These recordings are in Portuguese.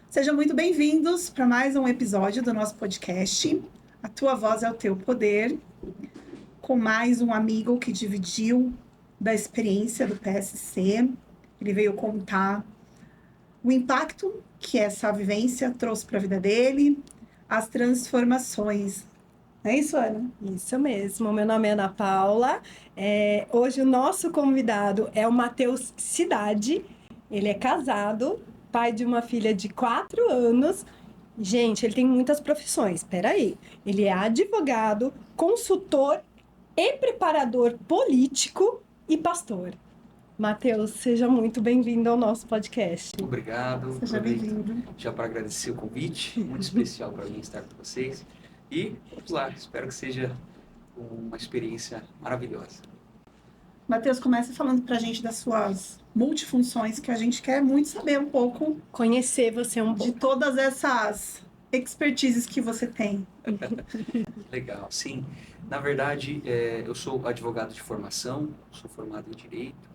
Sejam muito bem-vindos para mais um episódio do nosso podcast. A tua voz é o teu poder, com mais um amigo que dividiu da experiência do PSC. Ele veio contar o impacto que essa vivência trouxe para a vida dele, as transformações. Não é isso, Ana? Isso mesmo, meu nome é Ana Paula. Hoje o nosso convidado é o Matheus Cidade. Ele é casado, pai de uma filha de 4 anos. Gente, ele tem muitas profissões, peraí. Ele é advogado, consultor e preparador político e pastor. Matheus, seja muito bem-vindo ao nosso podcast. Obrigado. Seja bem-vindo. Já para agradecer o convite, muito especial para mim estar com vocês. E vamos lá, espero que seja uma experiência maravilhosa. Matheus, começa falando para a gente das suas multifunções, que a gente quer muito saber um pouco Conhecer você um de pouco. todas essas expertises que você tem. Legal, sim. Na verdade, eu sou advogado de formação, sou formado em Direito.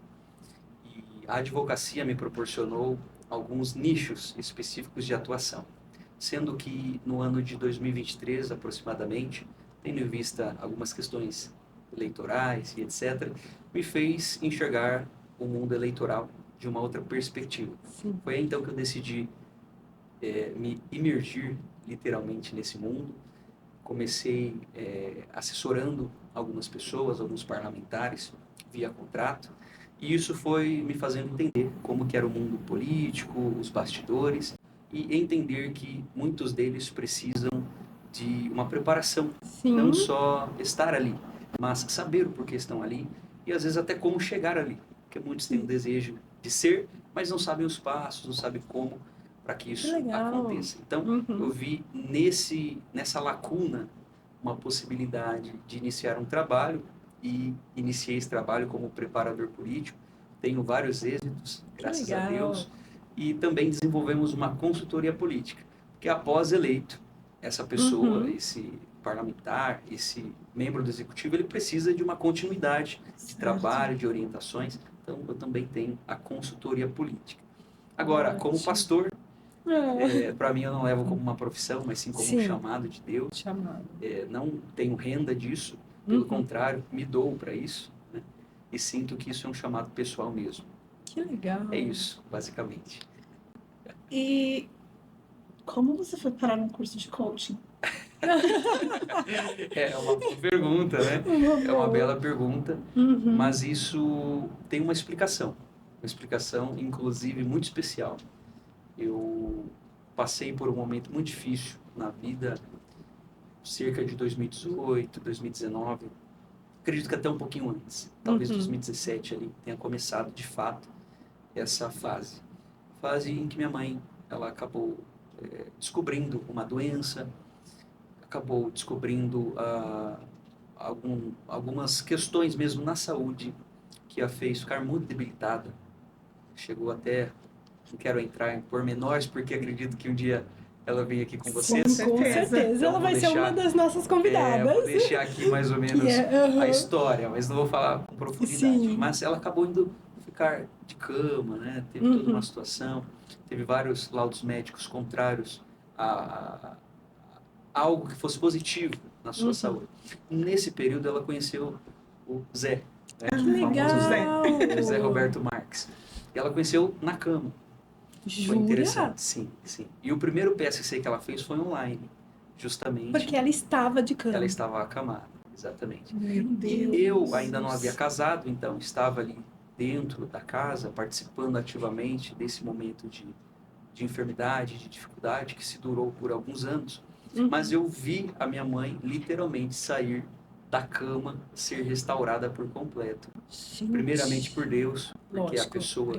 E a advocacia me proporcionou alguns nichos específicos de atuação. Sendo que no ano de 2023, aproximadamente, tendo em vista algumas questões eleitorais e etc., me fez enxergar o mundo eleitoral de uma outra perspectiva. Sim. Foi aí então que eu decidi me imergir literalmente nesse mundo. Comecei assessorando algumas pessoas, alguns parlamentares, via contrato, e isso foi me fazendo entender como que era o mundo político, os bastidores, e entender que muitos deles precisam de uma preparação, Sim. não só estar ali, mas saber o porquê estão ali e às vezes até como chegar ali, porque muitos têm um desejo de ser, mas não sabem os passos, não sabem como para que isso aconteça. Então, eu vi nessa lacuna uma possibilidade de iniciar um trabalho e iniciei esse trabalho como preparador político. Tenho vários êxitos, graças a Deus. E também desenvolvemos uma consultoria política, porque após eleito, essa pessoa, esse parlamentar, esse membro do executivo, ele precisa de uma continuidade de trabalho, de orientações. Então, eu também tenho a consultoria política. Agora, como pastor, para mim eu não levo como uma profissão, mas sim como um chamado de Deus. Não tenho renda disso, pelo contrário, me dou para isso, né? E sinto que isso é um chamado pessoal mesmo. Que legal. É isso, basicamente. E como você foi parar num curso de coaching? É uma boa pergunta, né? É uma bela pergunta, mas isso tem uma explicação, inclusive muito especial. Eu passei por um momento muito difícil na vida, cerca de 2018, 2019, acredito que até um pouquinho antes, talvez 2017 ali tenha começado de fato essa fase em que minha mãe ela acabou descobrindo uma doença, acabou descobrindo algumas questões mesmo na saúde que a fez ficar muito debilitada. Chegou até, não quero entrar em pormenores porque acredito que um dia ela vem aqui com vocês. Com certeza. Então, Ela vai ser uma das nossas convidadas. Vou deixar aqui mais ou menos a história, mas não vou falar com profundidade. Sim. Mas ela acabou indo ficar de cama, né? Teve toda uma situação, teve vários laudos médicos contrários a algo que fosse positivo na sua saúde. Nesse período ela conheceu o Zé, né? Que legal! José Roberto Marques. E ela conheceu na cama. Jura? Foi interessante, sim. E o primeiro PSC que ela fez foi online, justamente. Porque ela estava de cama. Ela estava acamada, exatamente. Meu Deus. Eu ainda não havia casado, então estava ali dentro da casa, participando ativamente desse momento de enfermidade, de dificuldade, que se durou por alguns anos. Mas eu vi a minha mãe literalmente sair da cama, ser restaurada por completo. Gente. Primeiramente por Deus, porque é a pessoa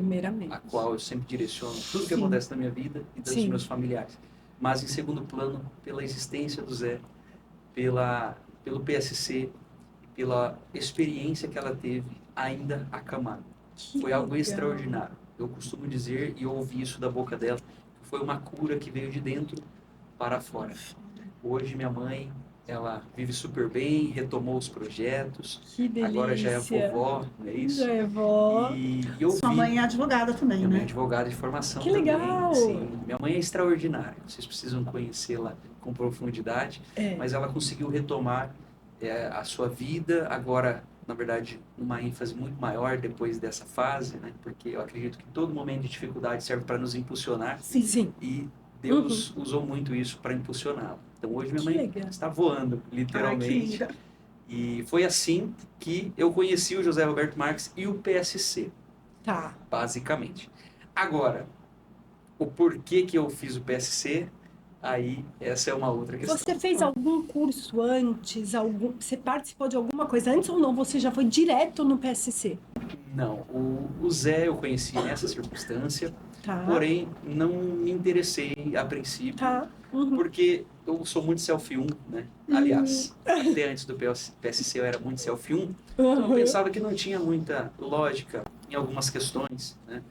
a qual eu sempre direciono tudo que acontece na minha vida e dos meus familiares. Mas em segundo plano, pela existência do Zé, pelo PSC, pela experiência que ela teve ainda acamada. Foi algo extraordinário. Eu costumo dizer, e eu ouvi isso da boca dela, que foi uma cura que veio de dentro para fora. Hoje minha mãe ela vive super bem, retomou os projetos. Que delícia. Agora já é vovó, não é isso? Já é vó. E eu Sua vi... mãe é advogada também, Minha mãe é né? advogada de formação Que também. legal! Sim. Minha mãe é extraordinária. Vocês precisam conhecê-la com profundidade. Mas ela conseguiu retomar a sua vida agora, na verdade, numa ênfase muito maior depois dessa fase, né? Porque eu acredito que todo momento de dificuldade serve para nos impulsionar. Sim. E Deus usou muito isso para impulsioná-la. Então hoje minha mãe está voando, literalmente. Ai, que linda. E foi assim que eu conheci o José Roberto Marques e o PSC. Tá. Basicamente. Agora, o porquê que eu fiz o PSC, aí essa é uma outra questão. Você fez algum curso antes? Você participou de alguma coisa antes ou não? Você já foi direto no PSC? Não, o Zé eu conheci nessa circunstância, Tá. porém não me interessei a princípio, Tá. porque eu sou muito selfie 1, né? Aliás, até antes do PSC eu era muito selfie 1, então eu pensava que não tinha muita lógica em algumas questões, né?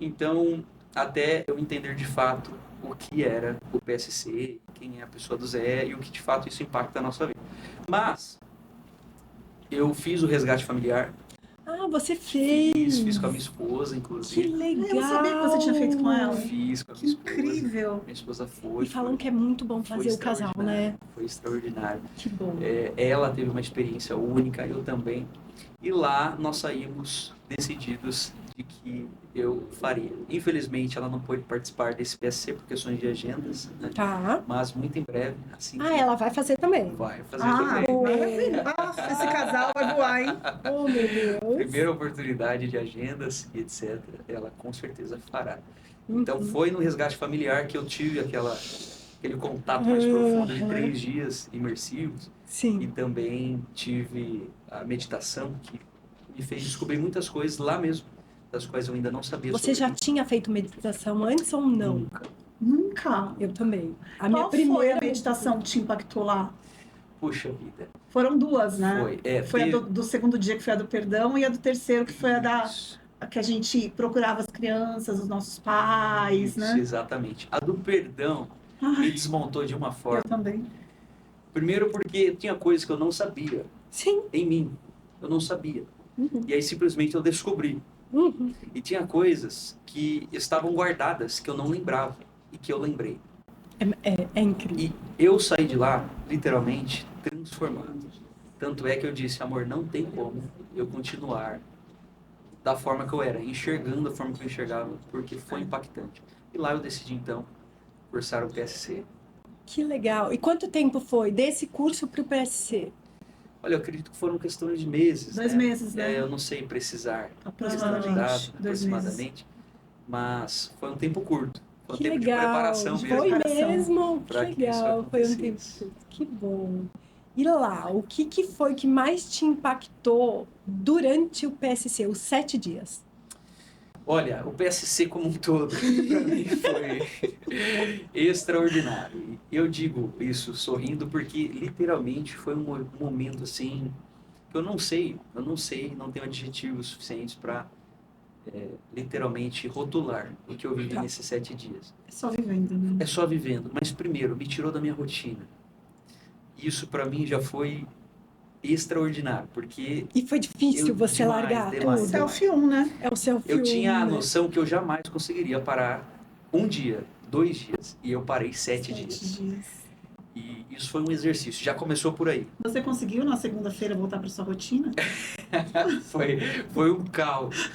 Então, até eu entender de fato o que era o PSC, quem é a pessoa do Zé e o que de fato isso impacta a nossa vida. Mas, eu fiz o resgate familiar. Ah, você fez? Fiz com a minha esposa, Que inclusive. legal! Eu não sabia que você tinha feito com ela. Fiz com a Que minha esposa. incrível. Minha esposa foi. E falam que é muito bom fazer o casal, né? Foi extraordinário. Que bom. Ela teve uma experiência única, eu também. E lá nós saímos decididos de que eu faria. Infelizmente, ela não pôde participar desse PSC por questões de agendas, né? Tá. Mas muito em breve, assim. Ela vai fazer também. Vai fazer Ah, também. maravilha. Nossa, esse casal vai voar, hein? Oh, meu Deus. Primeira oportunidade de agendas e etc. Ela com certeza fará. Então foi no resgate familiar que eu tive aquele contato mais profundo de 3 dias imersivos. Sim. E também tive a meditação que me fez descobrir muitas coisas lá mesmo, das quais eu ainda não sabia. Você já tinha feito meditação antes ou não? Nunca. Eu também. Qual foi a meditação que te impactou lá? Puxa vida. Foram 2, né? Foi. Foi a do segundo dia, que foi a do perdão, e a do terceiro, que foi a que a gente procurava as crianças, os nossos pais, Isso, né? exatamente. A do perdão me desmontou de uma forma. Eu também. Primeiro porque tinha coisas que eu não sabia. Sim. Em mim. Eu não sabia. E aí simplesmente eu descobri. E tinha coisas que estavam guardadas, que eu não lembrava. E que eu lembrei. É incrível. E eu saí de lá, literalmente, transformado. Tanto é que eu disse, amor, não tem como eu continuar da forma que eu era, enxergando a forma que eu enxergava, porque foi impactante. E lá eu decidi, então, cursar o PSC. Que legal. E quanto tempo foi desse curso para o PSC? Olha, eu acredito que foram questões de meses. 2 meses, né? Eu não sei precisar Aproximadamente. 2 meses. Mas foi um tempo curto. Foi um Que tempo legal. de preparação mesmo. Foi mesmo. Que Pra que isso legal. Foi um tempo acontecesse. curto. Que bom. E lá, o que foi que mais te impactou durante o PSC, os 7 dias? Olha, o PSC como um todo, para mim foi extraordinário. E eu digo isso sorrindo porque literalmente foi um momento assim que eu não sei, não tenho adjetivos suficientes para literalmente rotular o que eu vivi nesses 7 dias. É só vivendo, né? É só vivendo, mas primeiro me tirou da minha rotina. Isso para mim já foi extraordinário, porque E foi difícil você demais, largar demais. tudo. Selfie 1, né? É o seu Eu filme. tinha a noção que eu jamais conseguiria parar 1 dia, 2 dias, e eu parei 7 dias. E isso foi um exercício, já começou por aí. Você conseguiu na segunda-feira voltar para sua rotina? Foi um caos.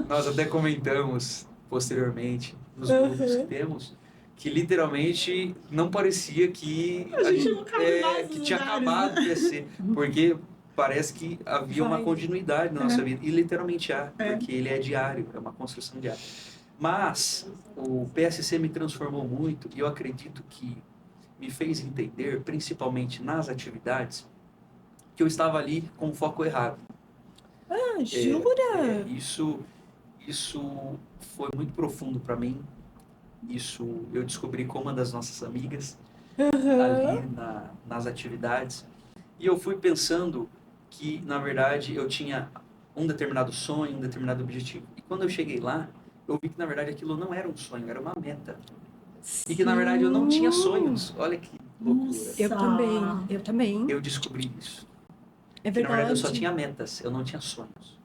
Nós até comentamos posteriormente nos grupos que temos, que literalmente não parecia que A gente não cabe mais que nos tinha lugares, acabado né? de descer, porque parece que havia uma continuidade na nossa vida, e literalmente há, porque ele é diário, é uma construção diária. Mas o PSC me transformou muito, e eu acredito que me fez entender, principalmente nas atividades, que eu estava ali com o foco errado. Ah, jura? Isso foi muito profundo para mim. Isso eu descobri com uma das nossas amigas ali nas atividades. E eu fui pensando que, na verdade, eu tinha um determinado sonho, um determinado objetivo. E quando eu cheguei lá, eu vi que, na verdade, aquilo não era um sonho, era uma meta. E que, na verdade, eu não tinha sonhos. Olha que loucura. Eu também. Eu descobri isso. É Que, na verdade, eu só verdade. tinha metas, eu não tinha sonhos.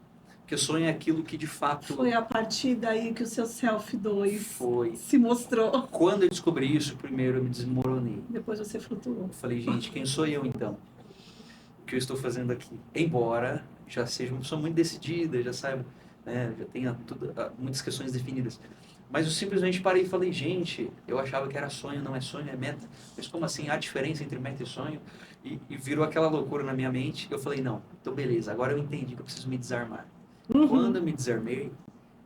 Porque o sonho é aquilo que, de fato, Foi a partir daí que o seu Self 2 foi. se mostrou. Quando eu descobri isso, primeiro eu me desmoronei. Depois você flutuou. Eu falei, gente, quem sou eu então? O que eu estou fazendo aqui? Embora já seja uma pessoa muito decidida, já saiba, né, já tenha muitas questões definidas. Mas eu simplesmente parei e falei, gente, eu achava que era sonho, não é sonho, é meta. Mas como assim? Há diferença entre meta e sonho? E virou aquela loucura na minha mente. Eu falei, não, então beleza, agora eu entendi que eu preciso me desarmar. Quando eu me desarmei,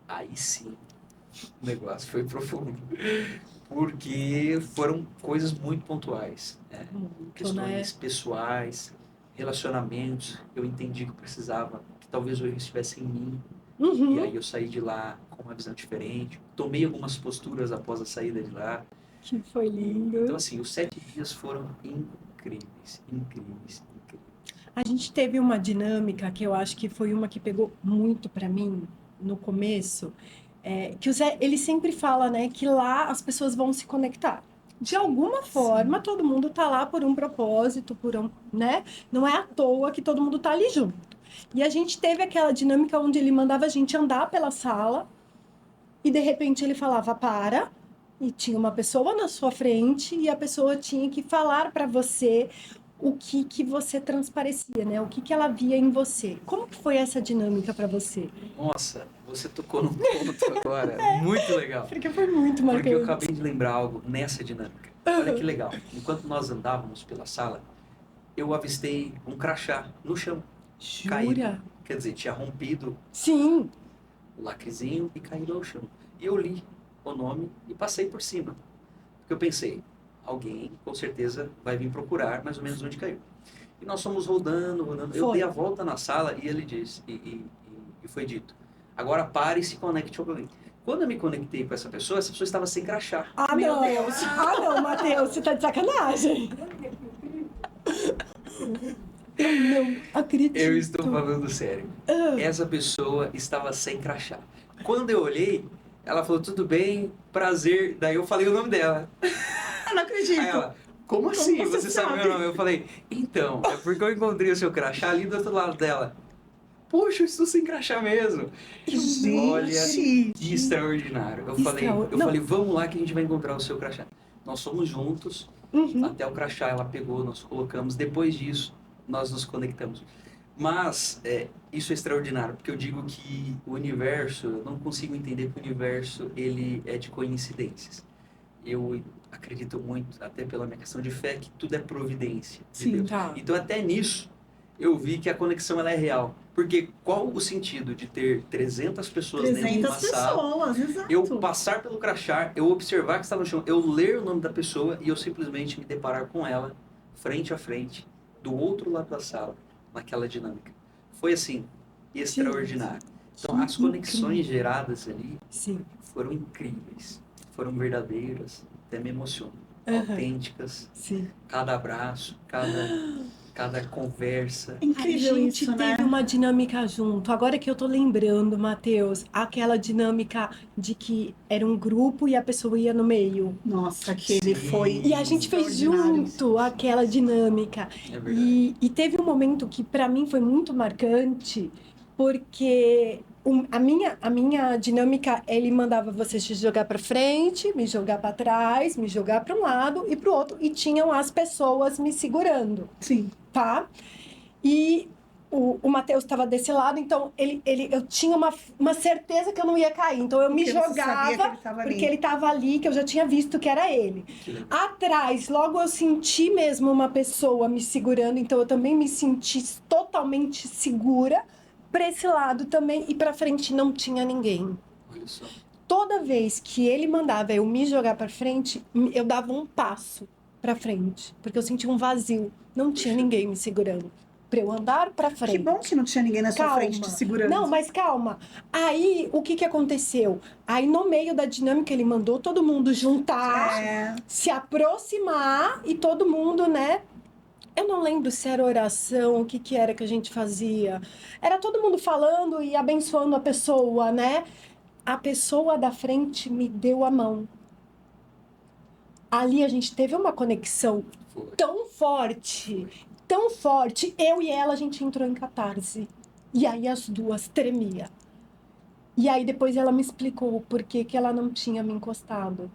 aí sim, o negócio foi profundo. Porque foram coisas muito pontuais. Né? Questões pessoais, relacionamentos. Eu entendi que eu precisava, que talvez o erro estivesse em mim. E aí eu saí de lá com uma visão diferente. Tomei algumas posturas após a saída de lá. Que foi lindo. Então, assim, os 7 dias foram incríveis, incríveis, incríveis. A gente teve uma dinâmica que eu acho que foi uma que pegou muito para mim no começo, que o Zé, ele sempre fala, né, que lá as pessoas vão se conectar. De alguma forma, todo mundo tá lá por um propósito, né? Não é à toa que todo mundo tá ali junto. E a gente teve aquela dinâmica onde ele mandava a gente andar pela sala e de repente ele falava para e tinha uma pessoa na sua frente e a pessoa tinha que falar para você o que você transparecia, né? O que ela via em você. Como que foi essa dinâmica para você? Nossa, você tocou num ponto agora muito legal. Porque foi muito marcante. Porque eu acabei de lembrar algo nessa dinâmica. Olha que legal. Enquanto nós andávamos pela sala, eu avistei um crachá no chão. Jura? Caído. Quer dizer, tinha rompido Sim. o lacrezinho e caído ao chão. E eu li o nome e passei por cima. Porque eu pensei, alguém com certeza vai vir procurar mais ou menos onde caiu. E nós fomos rodando. Eu dei a volta na sala e ele disse, e foi dito, agora pare e se conecte com alguém. Quando eu me conectei com essa pessoa estava sem crachá. Ah, Meu não. Deus. Ah, não, Matheus, você tá de sacanagem. Eu não acredito. Eu estou falando sério. Essa pessoa estava sem crachá. Quando eu olhei, ela falou, tudo bem, prazer. Daí eu falei o nome dela. Eu não acredito. Aí ela, como assim? você Você sabe sabe? meu nome? Eu falei, então, é porque eu encontrei o seu crachá ali do outro lado dela. Poxa, eu estou sem crachá mesmo. Gente. Olha, que extraordinário. Eu falei, vamos lá que a gente vai encontrar o seu crachá. Nós fomos juntos, até o crachá ela pegou, nós colocamos. Depois disso, nós nos conectamos. Mas isso é extraordinário, porque eu digo que o universo, eu não consigo entender que o universo ele é de coincidências. Eu acredito muito, até pela minha questão de fé, que tudo é providência de Sim, Deus. tá. Então até nisso eu vi que a conexão ela é real. Porque qual o sentido de ter 300 pessoas dentro de 300 uma sala, pessoas, exato. eu passar pelo crachá, eu observar que estava no chão, eu ler o nome da pessoa e eu simplesmente me deparar com ela, frente a frente, do outro lado da sala, naquela dinâmica. Foi assim, extraordinário. Então as conexões geradas ali Sim. foram incríveis, foram verdadeiras, até me emocionam, autênticas. Sim. Cada abraço, cada conversa. Incrível A gente isso, né? teve uma dinâmica junto. Agora que eu tô lembrando, Matheus, aquela dinâmica de que era um grupo e a pessoa ia no meio. Nossa, aquele Sim. foi. E a gente fez extraordinário. junto aquela dinâmica. É verdade. E teve um momento que para mim foi muito marcante, porque a minha dinâmica, ele mandava você se jogar para frente, me jogar para trás, me jogar para um lado e para o outro, e tinham as pessoas me segurando, Sim. tá? E o Matheus estava desse lado, então eu tinha uma certeza que eu não ia cair, então eu me Porque você sabia que jogava ele tava ali. porque ele estava ali, que eu já tinha visto que era ele. Que legal. Atrás, logo eu senti mesmo uma pessoa me segurando, então eu também me senti totalmente segura. Para esse lado também, e para frente não tinha ninguém. Olha só. Toda vez que ele mandava eu me jogar para frente, eu dava um passo para frente, porque eu sentia um vazio, não tinha ninguém me segurando. Para eu andar para frente. Que bom que não tinha ninguém na sua Calma. frente te segurando. Não, mas calma. Aí, o que aconteceu? Aí, no meio da dinâmica, ele mandou todo mundo juntar, se aproximar e todo mundo, né? Eu não lembro se era oração, o que era que a gente fazia. Era todo mundo falando e abençoando a pessoa, né? A pessoa da frente me deu a mão. Ali a gente teve uma conexão Foi. tão forte. Eu e ela, a gente entrou em catarse. E aí as duas tremia. E aí depois ela me explicou por que que ela não tinha me encostado.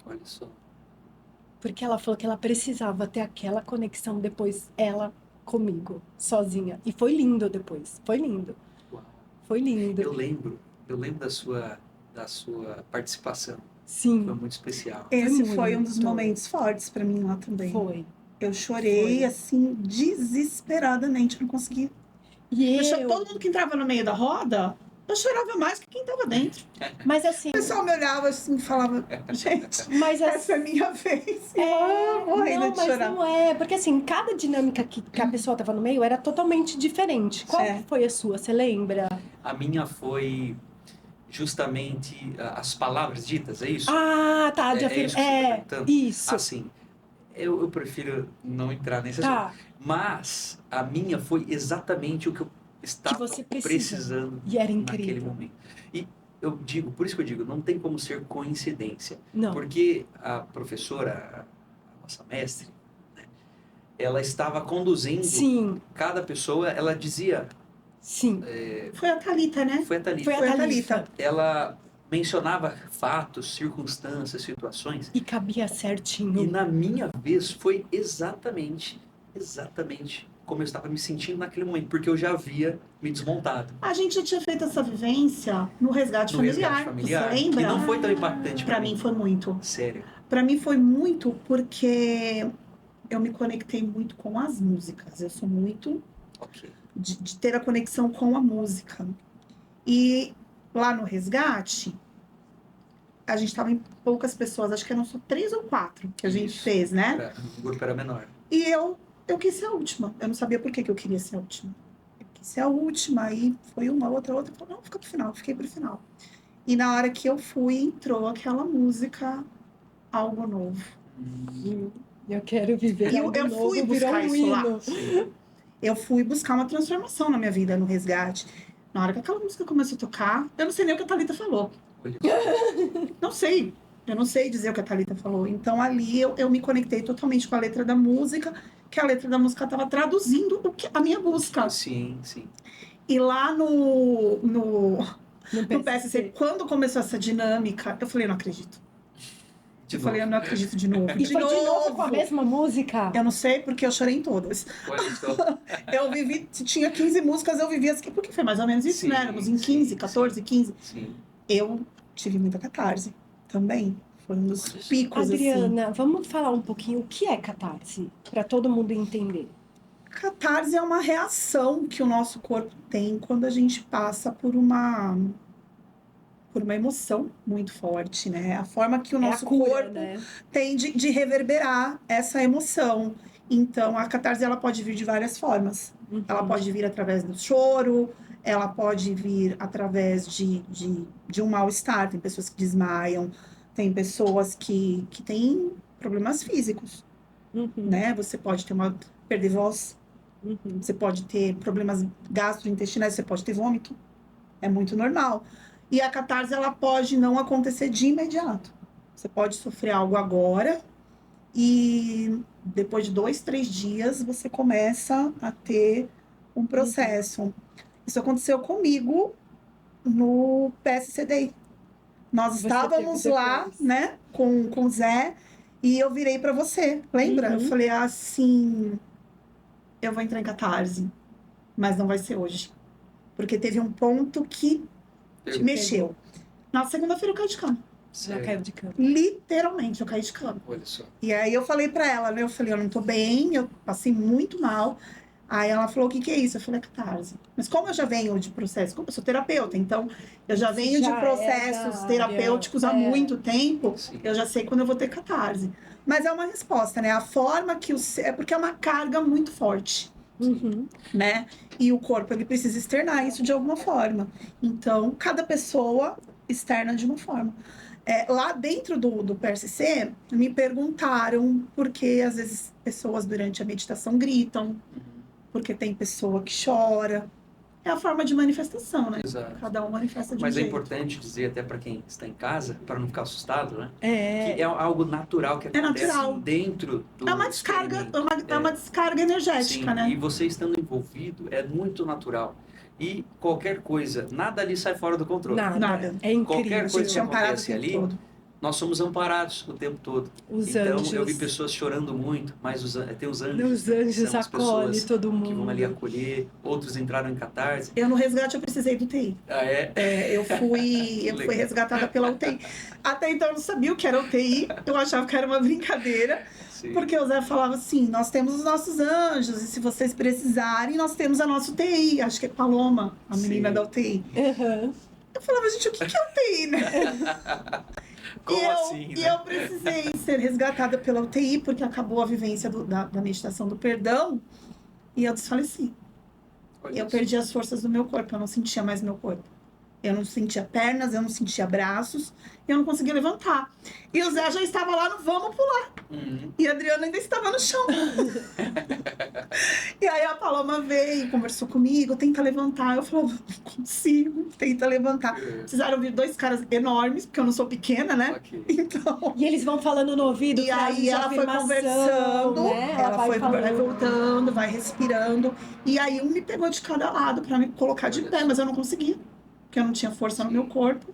Olha só. Porque ela falou que ela precisava ter aquela conexão depois, ela comigo, sozinha. E foi lindo depois. Foi lindo. Uau. Foi lindo. Eu lembro da sua participação. Sim. Foi muito especial. Esse foi um dos muito. momentos fortes pra mim lá também. Foi. Eu chorei, Foi. assim, desesperadamente. Não consegui. E Todo mundo que entrava no meio da roda, eu chorava mais que quem tava dentro. Mas assim. O pessoal me olhava assim e falava, gente, Mas assim, essa é a minha vez. não, Morrendo de mas chorar. não é. Porque assim, cada dinâmica que a pessoa tava no meio era totalmente diferente. Qual É. que foi a sua? Você lembra? A minha foi justamente as palavras ditas, é isso? Ah, tá. É isso que você tá perguntando? Isso. Assim, eu prefiro não entrar nesse assunto. Tá. Mas a minha foi exatamente o que eu estava você precisa. precisando E era naquele incrível. momento. E eu digo, por isso que eu digo, não tem como ser coincidência. Não. Porque a professora, a nossa mestre, né, ela estava conduzindo Sim, cada pessoa, ela dizia, sim. Foi a Thalita, né? foi a Thalita, Foi a Foi a Thalita. Thalita. ela mencionava fatos, circunstâncias, situações, E cabia e certinho. na minha vez foi exatamente como eu estava me sentindo naquele momento, porque eu já havia me desmontado A gente já tinha feito essa vivência no resgate no familiar. resgate familiar, Você lembra? que não foi tão impactante Pra mim foi muito. Sério. Pra mim foi muito porque eu me conectei muito com as músicas. Eu sou muito Ok. de ter a conexão com a música. E lá no resgate, a gente tava em poucas pessoas, acho que eram só 3 ou 4 que a gente Isso. fez, né? O grupo era menor. E eu quis ser a última. Eu não sabia por que eu queria ser a última. Eu quis ser a última, aí foi uma, outra. Eu falei, não, fica pro final, fiquei pro final. E na hora que eu fui, entrou aquela música Algo Novo. Eu quero viver E algo eu novo, fui virou buscar um isso lá. hino. Sim. Eu fui buscar uma transformação na minha vida no resgate. Na hora que aquela música começou a tocar, eu não sei nem o que a Thalita falou. Olha Não sei. Eu não sei dizer o que a Thalita falou. Então ali eu me conectei totalmente com a letra da música, que a letra da música estava traduzindo a minha busca. Sim, sim. E lá no No PSC, quando começou essa dinâmica, eu falei, não acredito. De Eu novo. falei, eu não acredito de novo. E foi de novo com a mesma música? Eu não sei porque eu chorei em todas. Olha só. Eu vivi, se tinha 15 músicas, eu vivi as... Porque foi mais ou menos isso, Sim, né? Éramos em 15, sim, 14, 15. Sim. Eu tive muita catarse também. Foi um dos picos, assim. Adriana, vamos falar um pouquinho o que é catarse, para todo mundo entender. Catarse é uma reação que o nosso corpo tem quando a gente passa por uma emoção muito forte, né? A forma que o nosso corpo né? tem de reverberar essa emoção. Então, a catarse ela pode vir de várias formas. Ela pode vir através do choro, ela pode vir através de um mal-estar. Tem pessoas que desmaiam, tem pessoas que têm problemas físicos, né? Você pode ter perder voz, você pode ter problemas gastrointestinais, você pode ter vômito. É muito normal. E a catarse, ela pode não acontecer de imediato. Você pode sofrer algo agora e depois de 2, 3 dias você começa a ter um processo. Isso aconteceu comigo no PSCD. Nós estávamos lá, né, com o Zé, e eu virei pra você, lembra? Eu falei assim, eu vou entrar em catarse, mas não vai ser hoje. Porque teve um ponto que mexeu. Na segunda-feira eu caí de cama. Já caiu de cama. Literalmente, eu caí de cama. Olha só. E aí eu falei pra ela, né? Eu falei, eu não tô bem, eu passei muito mal. Aí ela falou, o que é isso? Eu falei, é catarse. Mas como eu já venho de processo, como eu sou terapeuta, então eu já venho de processos terapêuticos há muito tempo, Sim. eu já sei quando eu vou ter catarse. Mas é uma resposta, né? A forma que é porque é uma carga muito forte, né? E o corpo, ele precisa externar isso de alguma forma. Então, cada pessoa externa de uma forma. Lá dentro do PSC, me perguntaram porque às vezes pessoas durante a meditação gritam, porque tem pessoa que chora, é a forma de manifestação, né? Exato. Cada um manifesta de um Mas é jeito. importante dizer até para quem está em casa, para não ficar assustado, né? Que É, é algo natural que acontece natural. dentro do É uma descarga, experimento. é uma descarga energética, Sim, né? e você estando envolvido é muito natural. E qualquer coisa, nada ali sai fora do controle. Nada. É incrível. Qualquer A coisa gente que tinha parado o acontece tempo ali, todo. nós somos amparados o tempo todo. Os Então, anjos. eu vi pessoas chorando muito, mas tem os anjos. Os né, que anjos são as acolhem pessoas todo mundo. que vão ali acolher, outros entraram em catarse. Eu no resgate eu precisei do UTI. Ah, é? Eu fui Legal. resgatada pela UTI. Até então eu não sabia o que era UTI, eu achava que era uma brincadeira. Sim. Porque o Zé falava assim, nós temos os nossos anjos, e se vocês precisarem, nós temos a nossa UTI. Acho que é Paloma, a menina Sim. da UTI. Aham. Eu falava, gente, o que é UTI, né? Como assim, E né? eu precisei ser resgatada pela UTI, porque acabou a vivência da meditação do perdão, e eu desfaleci. Olha Eu isso. perdi as forças do meu corpo, eu não sentia mais meu corpo. Eu não sentia pernas, eu não sentia braços, eu não conseguia levantar. E o Zé já estava lá no vamos pular. Uhum. E a Adriana ainda estava no chão. E aí a Paloma veio, conversou comigo, tenta levantar. Eu falei, não consigo, tenta levantar. Precisaram vir 2 caras enormes, porque eu não sou pequena, né? Ok. Então... E eles vão falando no ouvido, E frases aí de ela foi afirmação, conversando, né? ela vai vai falando. voltando, vai respirando. E aí um me pegou de cada lado pra me colocar de Olha pé, só. mas eu não conseguia, porque eu não tinha força no Sim. meu corpo.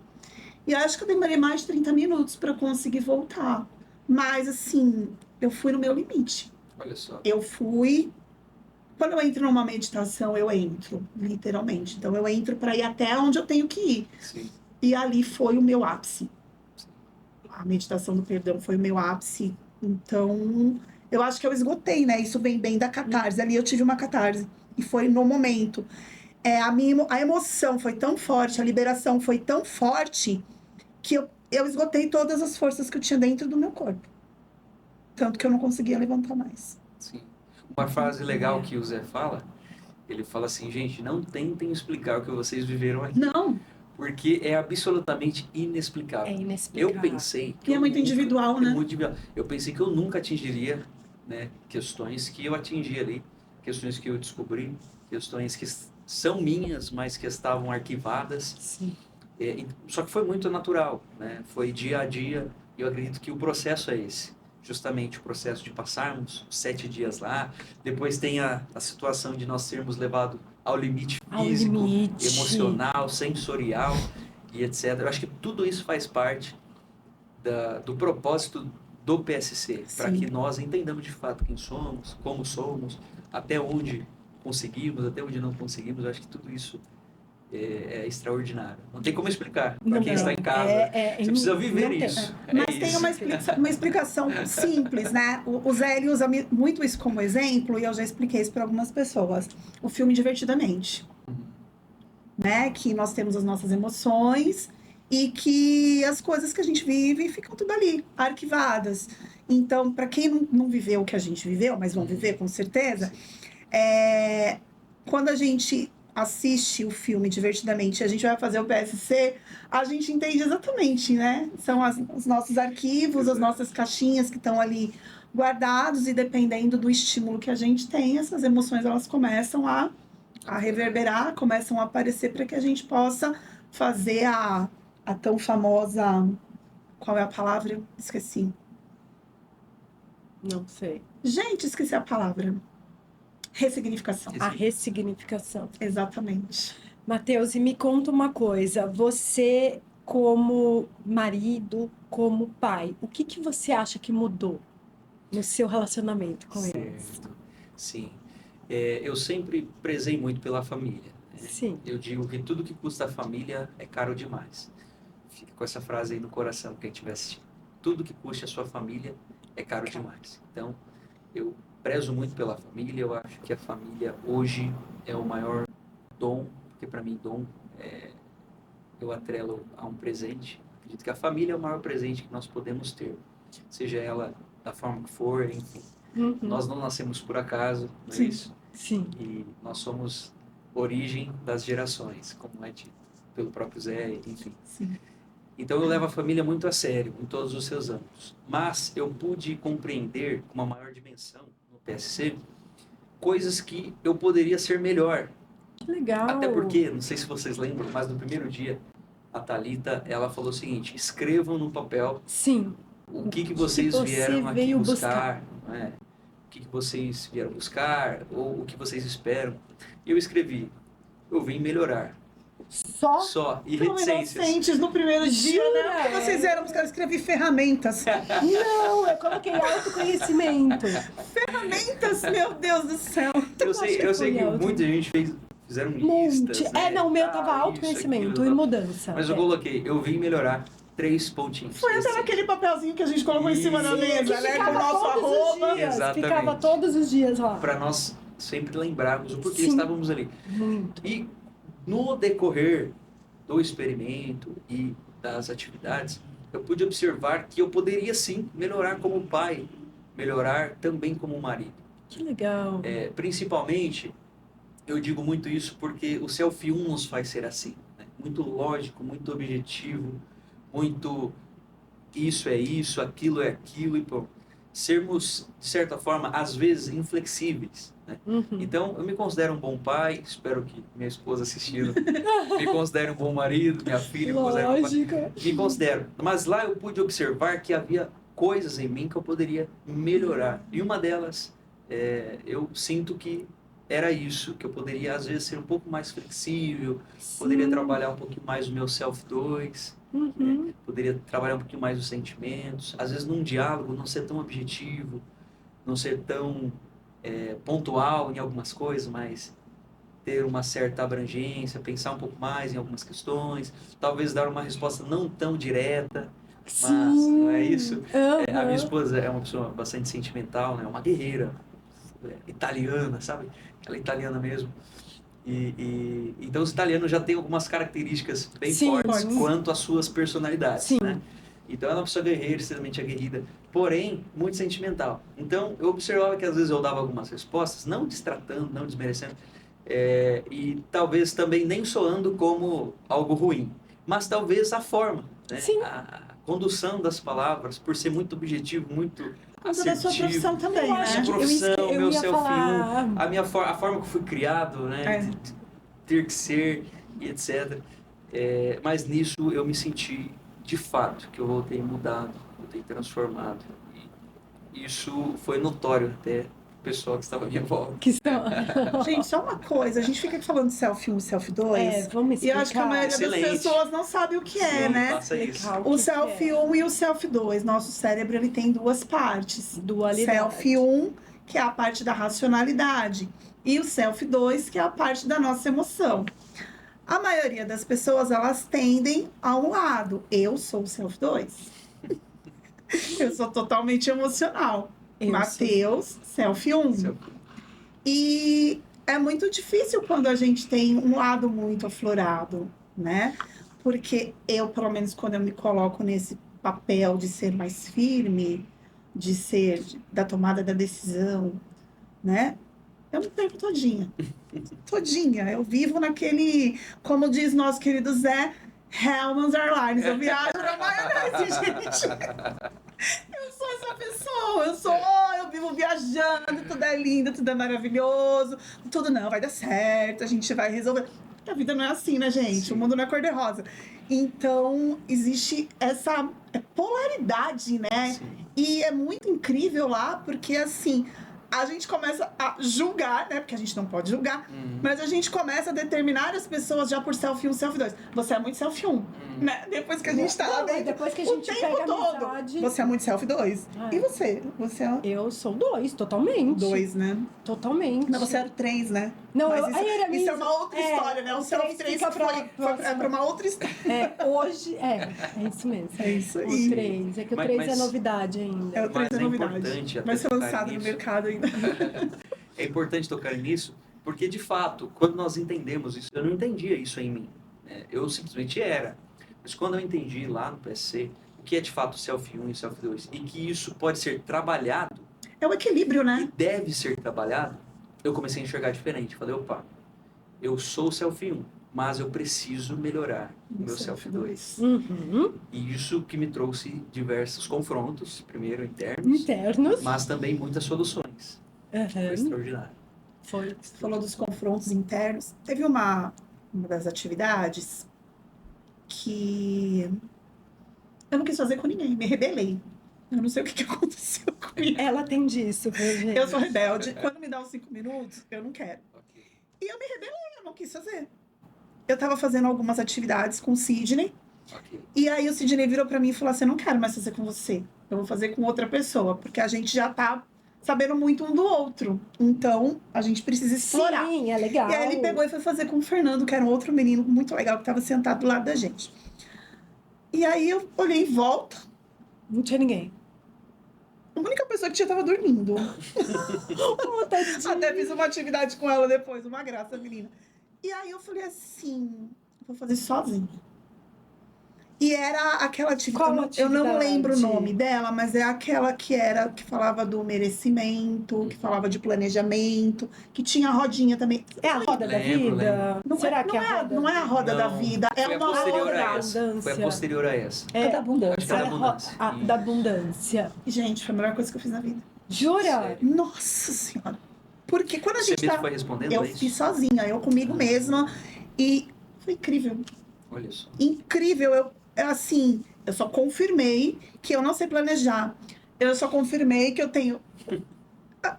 E acho que eu demorei mais de 30 minutos pra conseguir voltar. Mas assim, eu fui no meu limite. Olha só. Eu fui... Quando eu entro numa meditação, eu entro, literalmente. Então eu entro pra ir até onde eu tenho que ir. Sim. E ali foi o meu ápice. A meditação do perdão foi o meu ápice. Então, eu acho que eu esgotei, né? Isso vem bem da catarse. Ali eu tive uma catarse. E foi no momento. A emoção foi tão forte, a liberação foi tão forte, que eu esgotei todas as forças que eu tinha dentro do meu corpo. Tanto que eu não conseguia levantar mais. Sim. Uma frase legal que o Zé fala, ele fala assim, gente, não tentem explicar o que vocês viveram aqui. Não, Porque é absolutamente inexplicável. É inexplicável. Eu pensei que e é eu muito nunca- individual, é né? muito individual. Eu pensei que eu nunca atingiria, né, questões que eu atingi ali, questões que eu descobri, questões que são minhas, mas que estavam arquivadas. Sim. Só que foi muito natural, né? Foi dia a dia. E eu acredito que o processo é esse. Justamente o processo de passarmos 7 dias lá. Depois tem a situação de nós sermos levados ao limite Ao físico, limite. emocional, sensorial e etc. Eu acho que tudo isso faz parte do propósito do PSC, para Sim. que nós entendamos de fato quem somos, como somos, até onde conseguimos, até onde não conseguimos. Eu acho que tudo isso é extraordinário. Não tem como explicar para quem está em casa. Você precisa viver não tem. isso. Mas É tem isso. uma explicação simples, né? O Zé ele usa muito isso como exemplo, e eu já expliquei isso para algumas pessoas. O filme Divertidamente. Né? Que nós temos as nossas emoções e que as coisas que a gente vive ficam tudo ali, arquivadas. Então, para quem não viveu o que a gente viveu, mas vão viver com certeza, quando a gente assiste o filme Divertidamente e a gente vai fazer o PSC, a gente entende exatamente, né? São os nossos arquivos, as nossas caixinhas que estão ali guardados, e dependendo do estímulo que a gente tem, essas emoções elas começam a reverberar, começam a aparecer para que a gente possa fazer a tão famosa... Qual é a palavra? Esqueci. Não sei. Gente, esqueci a palavra. Ressignificação. A ressignificação. Exatamente. Matheus, e me conta uma coisa. Você, como marido, como pai, o que você acha que mudou no seu relacionamento com eles? Certo. Sim. Eu sempre prezei muito pela família. Né? Sim. Eu digo que tudo que custa a família é caro demais. Fica com essa frase aí no coração, quem estiver assistindo. Tudo que custa a sua família é caro demais. Então, eu prezo muito pela família. Eu acho que a família hoje é o maior dom, porque para mim dom eu atrelo a um presente. Acredito que a família é o maior presente que nós podemos ter, seja ela da forma que for, enfim. Uhum. Nós não nascemos por acaso, não é Sim. isso? Sim. E nós somos origem das gerações, como é dito pelo próprio Zé, enfim. Sim. Então eu levo a família muito a sério, em todos os seus âmbitos. Mas eu pude compreender com uma maior dimensão no PSC coisas que eu poderia ser melhor Que legal. Até porque, não sei se vocês lembram, mas no primeiro dia, a Thalita, ela falou o seguinte: escrevam no papel Sim. o que vocês você vieram aqui veio buscar, não é? O que vocês vieram buscar, ou o que vocês esperam. E eu escrevi: eu vim melhorar. Só. E Tão reticências. inocentes no primeiro dia, né? Jura? Porque vocês eram buscar escrever ferramentas. Não, eu coloquei autoconhecimento. Ferramentas, meu Deus do céu. Eu sei que muita gente fizeram listas. Monte. Né, Não, o meu tava isso, autoconhecimento aquilo, e mudança. Mas eu coloquei: eu vim melhorar 3 pontinhos. Foi até naquele papelzinho que a gente colocou em cima da Sim, mesa, que né? Com o ficava nosso todos os arroba. dias. Exatamente. Ficava todos os dias lá. Para nós sempre lembrarmos o porquê Sim. estávamos ali. Muito. E no decorrer do experimento e das atividades, eu pude observar que eu poderia sim melhorar como pai, melhorar também como marido. Que legal. Principalmente, eu digo muito isso porque o Selfie 1 nos faz ser assim, né? Muito lógico, muito objetivo, muito isso é isso, aquilo é aquilo, e pô, sermos, de certa forma, às vezes inflexíveis, né? Então, eu me considero um bom pai, espero que minha esposa assistindo me considere um bom marido, minha filha me considere um bom pai. Lógico. Me considero. Mas lá eu pude observar que havia coisas em mim que eu poderia melhorar. E uma delas, eu sinto que era isso, que eu poderia às vezes ser um pouco mais flexível, poderia trabalhar um pouquinho mais o meu self 2, poderia trabalhar um pouquinho mais os sentimentos, às vezes num diálogo não ser tão objetivo, não ser tão pontual em algumas coisas, mas ter uma certa abrangência, pensar um pouco mais em algumas questões, talvez dar uma resposta não tão direta, mas não é isso. A minha esposa é uma pessoa bastante sentimental, né? Uma guerreira italiana, sabe? Ela é italiana mesmo. Então os italianos já têm algumas características bem fortes quanto às suas personalidades, né? Então ela é uma pessoa guerreira, extremamente aguerrida, porém muito sentimental. Então eu observava que às vezes eu dava algumas respostas, não destratando, não desmerecendo, e talvez também nem soando como algo ruim, mas talvez a forma, né? A condução das palavras, por ser muito objetivo, muito assertivo. Da sua profissão também, né? Minha profissão, meu selfie, a forma que eu fui criado, né? De ter que ser e etc. Mas nisso eu me senti, de fato, que eu voltei mudado, voltei transformado. E isso foi notório até o pessoal que estava à minha volta. Gente, só uma coisa, a gente fica aqui falando de selfie 1 e selfie 2. Vamos explicar. E eu acho que a maioria das pessoas não sabe o que é, né? Faça isso. O selfie 1 e o selfie 2. Nosso cérebro ele tem duas partes. Dualidade. Selfie 1, que é a parte da racionalidade, e o selfie 2, que é a parte da nossa emoção. A maioria das pessoas, elas tendem a um lado. Eu sou o selfie 2. Eu sou totalmente emocional. Matheus, selfie 1. E é muito difícil quando a gente tem um lado muito aflorado, né? Porque eu, pelo menos, quando eu me coloco nesse papel de ser mais firme, de ser da tomada da decisão, né? Eu me perco todinha. Todinha. Eu vivo naquele, como diz nosso querido Zé, Hellman's Airlines. Eu viajo na maionese, gente. Eu sou essa pessoa, eu vivo viajando, tudo é lindo, tudo é maravilhoso, tudo não, vai dar certo, a gente vai resolver. A vida não é assim, né, gente? Sim. O mundo não é cor-de-rosa. Então, existe essa polaridade, né? Sim. E é muito incrível lá, porque assim, a gente começa a julgar, né? Porque a gente não pode julgar, mas a gente começa a determinar as pessoas já por selfie 1, selfie 2. Você é muito selfie 1, né? Depois que a gente tá lá dentro, depois que a gente o tempo pega todo, amizade... você é muito selfie 2. E você? Você é... Eu sou 2, totalmente. 2, né? Totalmente. Não, você era 3, né? Não, mas isso é uma outra história, né? O selfie 3 foi pra uma outra história. Hoje, é isso mesmo. É isso aí. O 3, é que o 3 é novidade ainda. O 3 é novidade. Vai ser lançado no mercado ainda. É importante tocar nisso, porque de fato, quando nós entendemos isso, eu não entendia isso em mim. Eu simplesmente era. Mas quando eu entendi lá no PSC, o que é de fato o selfie 1 e o selfie 2, e que isso pode ser trabalhado. É o equilíbrio, né? E deve ser trabalhado, eu comecei a enxergar diferente. Falei, opa, eu sou o selfie 1, mas eu preciso melhorar o meu selfie 2. E isso que me trouxe diversos confrontos, primeiro internos, mas também muitas soluções. Foi extraordinário. Foi. Você falou dos confrontos internos. Teve uma das atividades que eu não quis fazer com ninguém, me rebelei. Eu não sei o que aconteceu comigo. Ela tem disso, viu, gente? Eu sou rebelde. Quando me dá os 5 minutos, eu não quero. Ok. E eu me rebelei, eu não quis fazer. Eu tava fazendo algumas atividades com o Sidney. Ok. E aí o Sidney virou pra mim e falou assim, eu não quero mais fazer com você. Eu vou fazer com outra pessoa. Porque a gente já tá sabendo muito um do outro. Então, a gente precisa explorar. Sim, é legal. E aí ele pegou e foi fazer com o Fernando, que era um outro menino muito legal, que tava sentado do lado da gente. E aí eu olhei em volta. Não tinha ninguém. A única pessoa que tinha tava dormindo. Oh, tadinha. Até fiz uma atividade com ela depois, uma graça, menina. E aí eu falei assim, vou fazer sozinha. E era aquela Qual atividade, eu não atividade? lembro o nome dela, mas é aquela que falava do merecimento, que falava de planejamento, que tinha a rodinha também. É a roda da Lembro, vida? Não Será é, que é a roda? não é a roda da Não, vida, é foi a uma posterior roda. a essa. Foi a abundância. posterior a essa. É da abundância. Acho que é da a ro- abundância. da abundância. Gente, foi a melhor coisa que eu fiz na vida. Jura? Sério? Nossa Senhora. Porque quando a Você gente mesmo tá... foi respondendo Eu isso? fiz sozinha, eu comigo mesma. E foi incrível. Olha só. Incrível. Assim, eu só confirmei que eu não sei planejar. Eu só confirmei que eu tenho...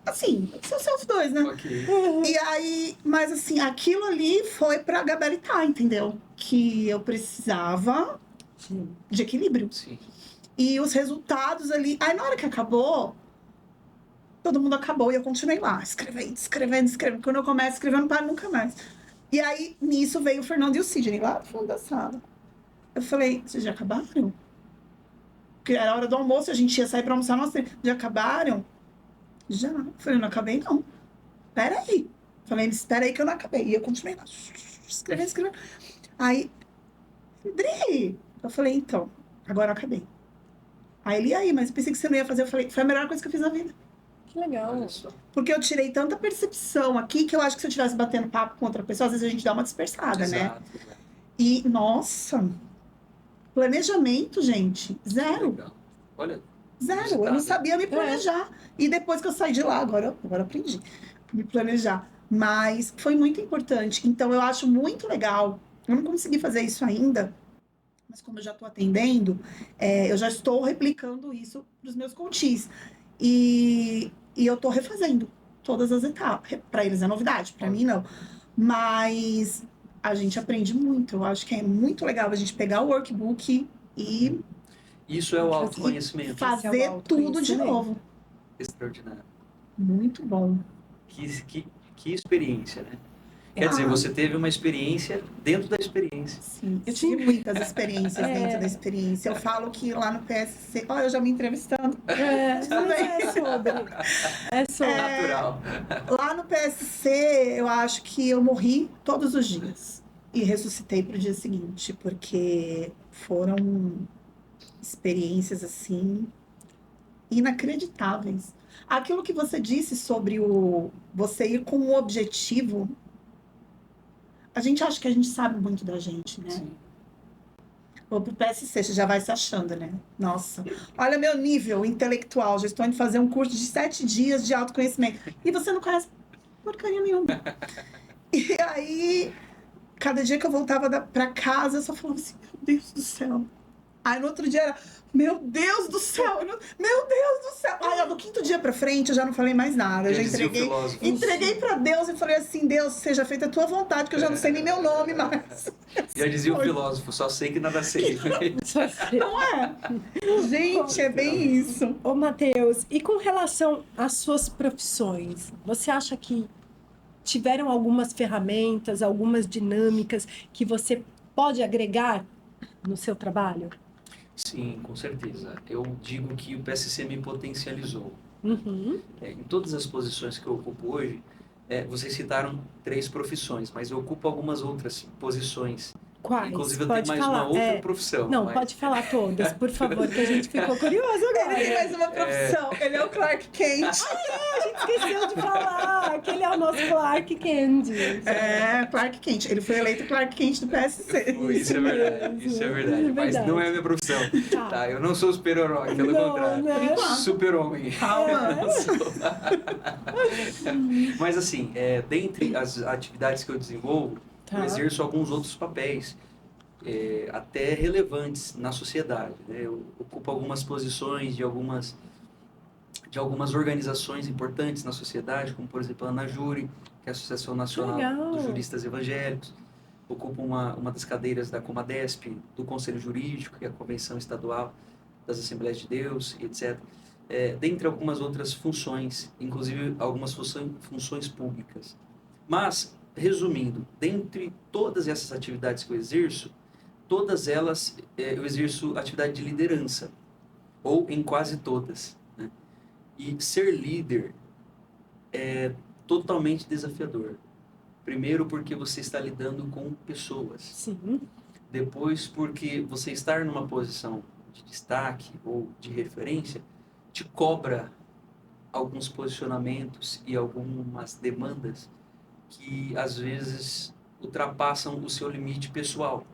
Assim, são os dois, né? Ok. E aí, mas assim, aquilo ali foi pra gabaritar, entendeu? Que eu precisava Sim. de equilíbrio. Sim. E os resultados ali... Aí na hora que acabou, todo mundo acabou e eu continuei lá, escrevendo. Quando eu começo a escrever, eu não paro nunca mais. E aí, nisso, veio o Fernando e o Sidney lá do fundo da sala. Eu falei, vocês já acabaram? Porque era a hora do almoço, a gente ia sair pra almoçar, nossa, já acabaram? Já. Eu falei, não acabei não. Peraí. Falei, espera aí que eu não acabei. E eu continuei lá, escrevendo. Aí, Dri, eu falei, então, agora eu acabei. Aí ele, e aí, mas eu pensei que você não ia fazer. Eu falei, foi a melhor coisa que eu fiz na vida. Que legal. Olha só. Porque eu tirei tanta percepção aqui que eu acho que se eu estivesse batendo papo com outra pessoa, às vezes a gente dá uma dispersada, né? Exato, exato. E, nossa, planejamento, gente, zero. Legal. Olha, Zero. Inusitado. Eu não sabia me planejar. E depois que eu saí de lá, agora eu aprendi a me planejar. Mas foi muito importante. Então, eu acho muito legal. Eu não consegui fazer isso ainda, mas como eu já estou atendendo, eu já estou replicando isso para os meus coaches. E eu estou refazendo todas as etapas. Para eles é novidade, para mim não. Mas a gente aprende muito. Eu acho que é muito legal a gente pegar o workbook e isso é o autoconhecimento. fazer Esse é o tudo de autoconhecimento. novo. Extraordinário. Muito bom. Que experiência, né? Quer dizer, você teve uma experiência dentro da experiência. Sim, eu tive muitas experiências É. dentro da experiência. Eu falo que lá no PSC... Olha, eu já me entrevistando. É sobre. É sobre. Natural. Lá no PSC, eu acho que eu morri todos os dias. E ressuscitei pro dia seguinte, porque foram experiências, assim, inacreditáveis. Aquilo que você disse sobre você ir com um objetivo... A gente acha que a gente sabe muito da gente, né? Sim. Ou pro PSC, você já vai se achando, né? Nossa, olha meu nível intelectual. Já estou indo fazer um curso de 7 dias de autoconhecimento. E você não conhece porcaria nenhuma. E aí, cada dia que eu voltava pra casa, eu só falava assim, meu Deus do céu. Aí no outro dia era, meu Deus do céu, meu Deus do céu. Aí do 5º dia pra frente, eu já não falei mais nada. Eu já dizia o entreguei. filósofo. Entreguei pra Deus e falei assim, Deus, seja feita a tua vontade, que eu já não sei nem meu nome mais. Já dizia o filósofo, só sei que nada sei. Não é? Gente, é bem isso. Ô, Matheus, e com relação às suas profissões, você acha que tiveram algumas ferramentas, algumas dinâmicas que você pode agregar no seu trabalho? Sim, com certeza. Eu digo que o PSC me potencializou. Uhum. Em todas as posições que eu ocupo hoje, vocês citaram 3 profissões, mas eu ocupo algumas outras posições. Quais? Inclusive, eu Pode tenho mais falar. uma outra profissão. Não, mas- pode falar todas, por favor, que a gente ficou curioso agora. Ele tem mais uma profissão. Ele é o Clark Kent. esqueceu de falar que ele é o nosso Clark Kent. Clark Kent. Ele foi eleito Clark Kent do PSC. Isso é verdade, isso é verdade. Mas não é a minha profissão. Tá, eu não sou super-herói, pelo contrário. Né? Super-homem. Mas assim, dentre as atividades que eu desenvolvo, eu exerço alguns outros papéis, até relevantes na sociedade. Né? Eu ocupo algumas posições de algumas organizações importantes na sociedade, como por exemplo a ANAJURE, que é a Associação Nacional dos Juristas Evangélicos. Ocupo uma das cadeiras da Comadesp, do Conselho Jurídico, que é a Convenção Estadual das Assembleias de Deus, etc. Dentre algumas outras funções, inclusive algumas funções públicas. Mas, resumindo, dentre todas essas atividades que eu exerço, todas elas eu exerço atividade de liderança, ou em quase todas. Né? E ser líder é totalmente desafiador. Primeiro, porque você está lidando com pessoas. Sim. Depois, porque você estar numa posição de destaque ou de referência te cobra alguns posicionamentos e algumas demandas que, às vezes, ultrapassam o seu limite pessoal.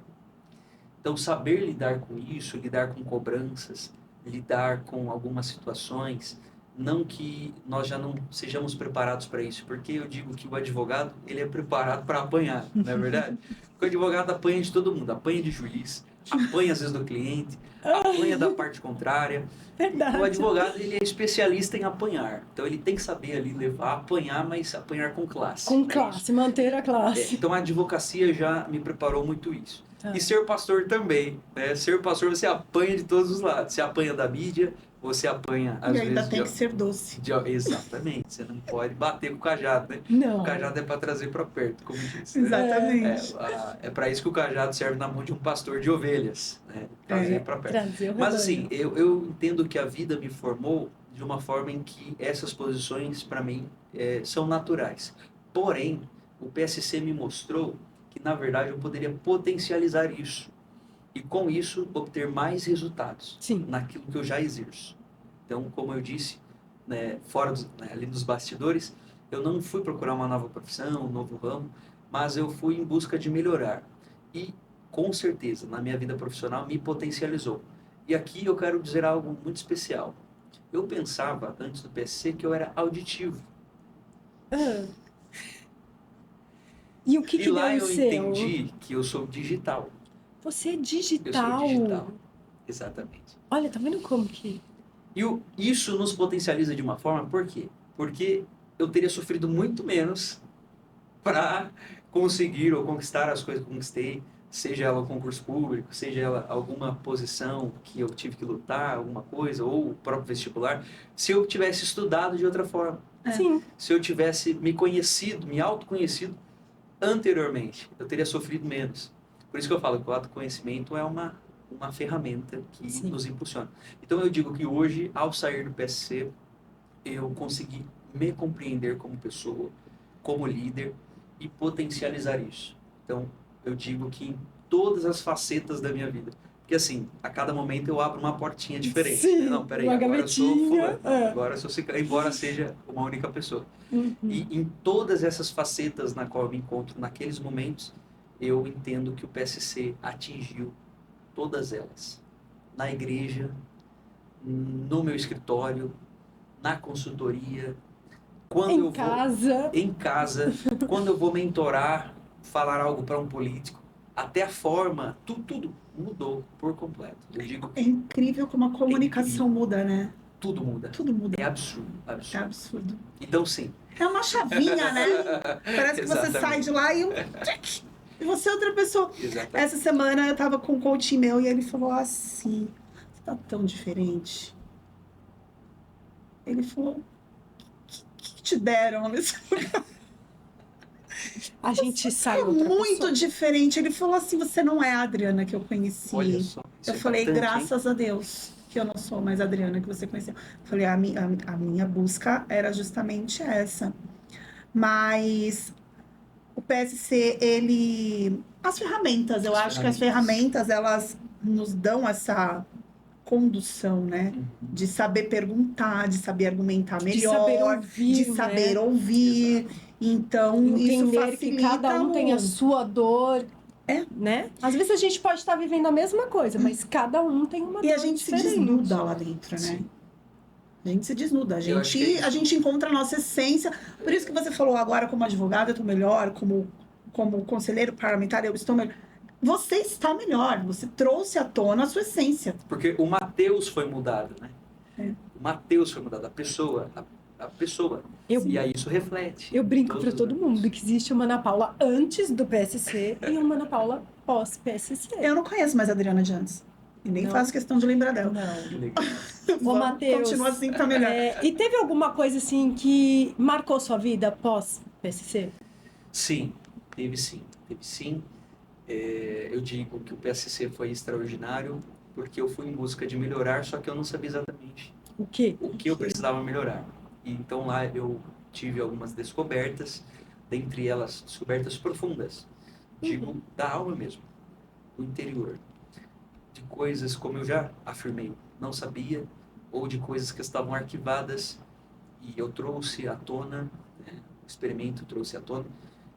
Então, saber lidar com isso, lidar com cobranças, lidar com algumas situações, não que nós já não sejamos preparados para isso, porque eu digo que o advogado, ele é preparado para apanhar, não é verdade? Porque o advogado apanha de todo mundo, apanha de juiz, apanha às vezes do cliente, apanha da parte contrária. Verdade. O advogado, ele é especialista em apanhar, então ele tem que saber ali levar, apanhar, mas apanhar com classe. Com classe, manter a classe. Então a advocacia já me preparou muito isso. E ser pastor também, né? Ser pastor você apanha de todos os lados, você apanha da mídia, você apanha às vezes... E ainda tem que ser doce. Exatamente, você não pode bater com o cajado, né? Não. O cajado é para trazer para perto, como disse. Exatamente. É para isso que o cajado serve na mão de um pastor de ovelhas, né? Trazer para perto. Mas assim, eu entendo que a vida me formou de uma forma em que essas posições, para mim, são naturais. Porém, o PSC me mostrou que, na verdade, eu poderia potencializar isso. E, com isso, obter mais resultados naquilo que eu já exerço. Então, como eu disse, né, ali dos bastidores, eu não fui procurar uma nova profissão, um novo ramo, mas eu fui em busca de melhorar. E, com certeza, na minha vida profissional, me potencializou. E aqui eu quero dizer algo muito especial. Eu pensava, antes do PSC, que eu era auditivo. E o que deu lá o eu seu? entendi que eu sou digital. Você é digital? Eu sou digital, exatamente. Olha, tá vendo como que... E isso nos potencializa de uma forma, por quê? Porque eu teria sofrido muito menos para conseguir ou conquistar as coisas que eu conquistei, seja ela um concurso público, seja ela alguma posição que eu tive que lutar, alguma coisa, ou o próprio vestibular, se eu tivesse estudado de outra forma. Sim. Se eu tivesse me conhecido, me autoconhecido anteriormente, eu teria sofrido menos. Por isso que eu falo que o autoconhecimento é uma ferramenta que nos impulsiona. Então eu digo que hoje, ao sair do PSC, eu consegui me compreender como pessoa, como líder e potencializar isso. Então eu digo que em todas as facetas da minha vida. Porque assim, a cada momento eu abro uma portinha diferente. Sim, Não, peraí, agora eu sou fulano. Agora eu sou ciclano, embora seja uma única pessoa. E em todas essas facetas na qual eu me encontro naqueles momentos, eu entendo que o PSC atingiu todas elas. Na igreja, no meu escritório, na consultoria, quando em casa, quando eu vou mentorar, falar algo para um político, até a forma, tudo mudou por completo. Eu digo é incrível como a comunicação muda, né? Tudo muda. Tudo muda. É absurdo. É absurdo. Então, sim. É uma chavinha, né? Parece que você sai de lá e você é outra pessoa. Exatamente. Essa semana eu tava com um coach meu e ele falou assim, você tá tão diferente. Ele falou, que te deram nesse lugar? A gente sai muito diferente. Ele falou assim, você não é a Adriana que eu conheci. Olha só, eu falei, graças a Deus que eu não sou mais a Adriana que você conheceu. Eu falei, a minha busca era justamente essa. Mas o PSC, as ferramentas, eu acho que as ferramentas, elas nos dão essa condução, né? De saber perguntar, de saber argumentar melhor, de saber ouvir. Então, isso entender facilita que cada um tem a sua dor, É. né? Às vezes a gente pode estar vivendo a mesma coisa, mas cada um tem uma dor E a gente diferente. se desnuda lá dentro, né? Sim. A gente se desnuda, a Eu acho que é isso. gente encontra a nossa essência. Por isso que você falou agora, como advogada, eu estou melhor, como conselheiro parlamentar, eu estou melhor. Você está melhor, você trouxe à tona a sua essência. Porque o Mateus foi mudado, né? É. O Mateus foi mudado, a pessoa. E aí isso reflete. Eu brinco Todos para os todo anos. mundo que existe uma Ana Paula antes do PSC e uma Ana Paula pós-PSC. Eu não conheço mais a Adriana de antes. E nem Não? faço questão de lembrar dela. Não. Que legal. Ô, Vamos, Matheus, continua assim, tá melhor. E teve alguma coisa assim que marcou sua vida pós-PSC? Sim, teve sim. Teve sim. Eu digo que o PSC foi extraordinário porque eu fui em busca de melhorar, só que eu não sabia exatamente O quê? o que eu precisava melhorar. E então lá eu tive algumas descobertas, dentre elas descobertas profundas, digo, da alma mesmo, do interior, de coisas como eu já afirmei, não sabia, ou de coisas que estavam arquivadas e eu trouxe à tona, né, o experimento trouxe à tona,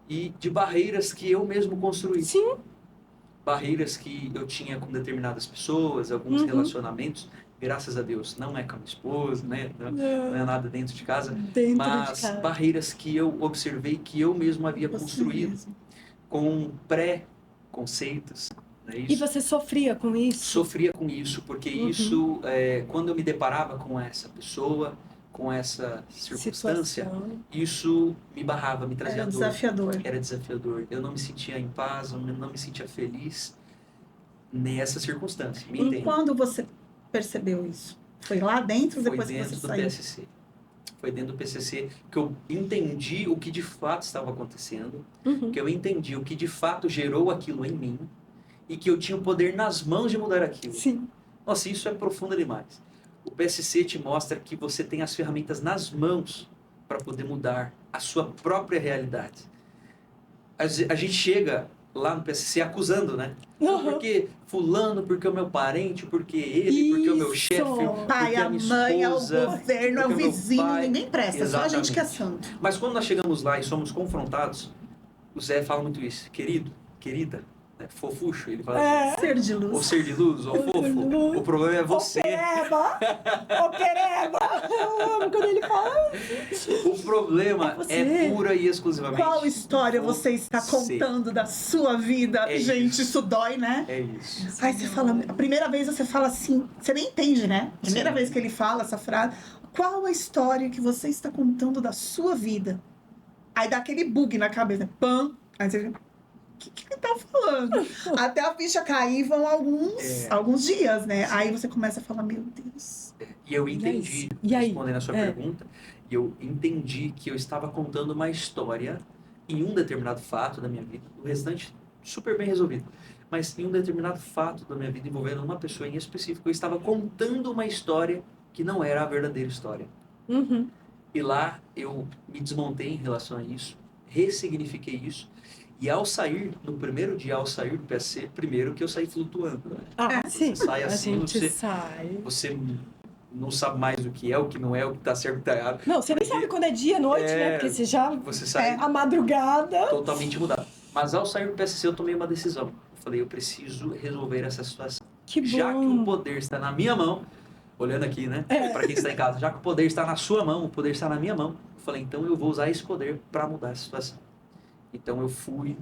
e de barreiras que eu mesmo construí. Sim. Barreiras que eu tinha com determinadas pessoas, alguns relacionamentos, graças a Deus, não é com a minha esposa, né? Não é nada dentro de casa, mas barreiras que eu observei que eu mesmo havia construído com pré-conceitos. Né? E você sofria com isso? Sofria com isso, porque isso, quando eu me deparava com essa pessoa, com essa circunstância, isso me barrava, me trazia dor. Era desafiador. Eu não me sentia em paz, eu não me sentia feliz nessa circunstância. Me entende? E quando você percebeu isso? Foi lá dentro, Foi depois que dentro você do saiu? PSC. Foi dentro do PCC que eu entendi o que de fato estava acontecendo, que eu entendi o que de fato gerou aquilo em mim e que eu tinha o poder nas mãos de mudar aquilo. Sim. Nossa, isso é profundo demais. O PSC te mostra que você tem as ferramentas nas mãos para poder mudar a sua própria realidade. A gente chega lá no PSC acusando, né? Porque fulano, porque é o meu parente, porque ele, porque é o meu chefe, O pai, porque a minha mãe, esposa, é o governo, é o porque meu vizinho, pai. ninguém presta, só a gente que é santo. Mas quando nós chegamos lá e somos confrontados, o Zé fala muito isso, querido, querida, né? Fofucho, ele fala assim, Ser de luz. ou ser de luz, ou fofo, o problema é você. Ô pereba! Eu amo quando ele fala. O problema é pura e exclusivamente Qual história você está contando da sua vida? Gente, isso dói, né? É isso. Aí você fala, a primeira vez você fala assim, você nem entende, né? Primeira vez que ele fala essa frase, qual a história que você está contando da sua vida? Aí dá aquele bug na cabeça, pam, aí você fica, o que ele tá falando? Até a ficha cair vão alguns dias, né? Aí você começa a falar, meu Deus. E eu entendi, respondendo a sua pergunta, eu entendi que eu estava contando uma história em um determinado fato da minha vida, o restante super bem resolvido, mas em um determinado fato da minha vida envolvendo uma pessoa em específico, eu estava contando uma história que não era a verdadeira história. E lá eu me desmontei em relação a isso, ressignifiquei isso, e ao sair, no primeiro dia, ao sair do PSC, primeiro que eu saí flutuando. Né? Sim. Você sai assim, sai. Você não sabe mais o que é, o que não é, o que tá certo, o que tá errado. Não, você nem sabe quando é dia, noite, né? Porque você já... Você sai a madrugada. totalmente mudado. Mas ao sair do PSC, eu tomei uma decisão. Eu falei, eu preciso resolver essa situação. Que bom. Já que o poder está na minha mão, olhando aqui, né? Para quem está em casa, já que o poder está na sua mão, o poder está na minha mão, eu falei, então eu vou usar esse poder para mudar essa situação. Então eu fui,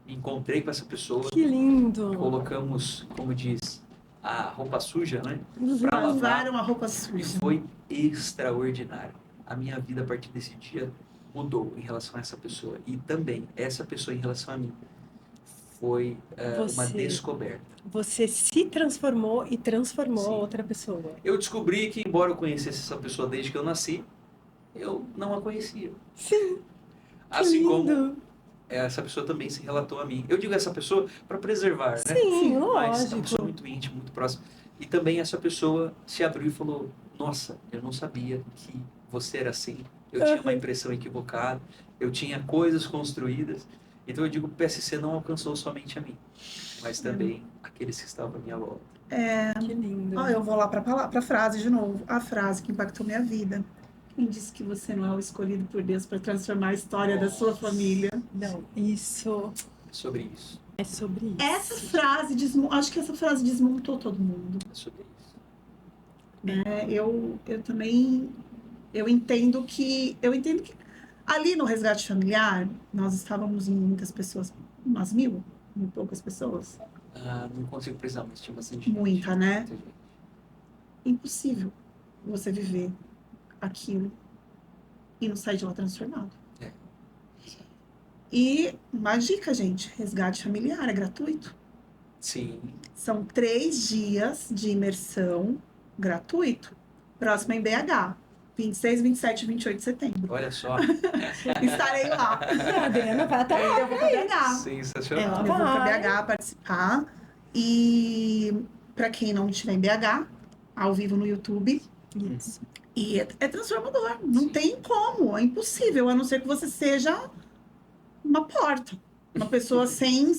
me encontrei com essa pessoa. Que lindo! Colocamos, como diz, a roupa suja, né? Pra lavar uma roupa suja. E foi extraordinário. A minha vida a partir desse dia mudou em relação a essa pessoa. E também essa pessoa em relação a mim. Foi uma descoberta. Você se transformou e transformou Sim. a outra pessoa. Eu descobri que, embora eu conhecesse essa pessoa desde que eu nasci, eu não a conhecia. Sim. Assim como essa pessoa também se relatou a mim. Eu digo essa pessoa para preservar, né? Sim, Mas lógico. é uma pessoa muito íntima, muito próxima. E também essa pessoa se abriu e falou, nossa, eu não sabia que você era assim. Eu tinha uma impressão equivocada. Eu tinha coisas construídas. Então eu digo que o PSC não alcançou somente a mim, mas também aqueles que estavam à minha volta. Que lindo. Eu vou lá pra frase de novo. A frase que impactou minha vida. Quem disse que você não é o escolhido por Deus para transformar a história da sua família? Não, isso É sobre isso. é sobre isso. Essa frase, acho que essa frase desmontou todo mundo. É sobre isso. Eu também, eu entendo que ali no resgate familiar, nós estávamos em muitas pessoas, umas 1.000 e poucas pessoas. Não consigo precisar, mas tinha bastante gente. Muita, né? Muita gente. Impossível você viver aquilo e não sair de lá transformado. É. E uma dica, gente, resgate familiar é gratuito. Sim. São 3 dias de imersão gratuito. Próximo em BH, 26, 27 e 28 de setembro. Olha só. Estarei lá. A Adriana vai estar lá. Eu vou pra BH. Sensacional. Ela Eu vou pra vai. BH participar. E para quem não estiver em BH, ao vivo no YouTube. Isso. E é transformador. Não tem como. É impossível. A não ser que você seja uma porta. Uma pessoa sem...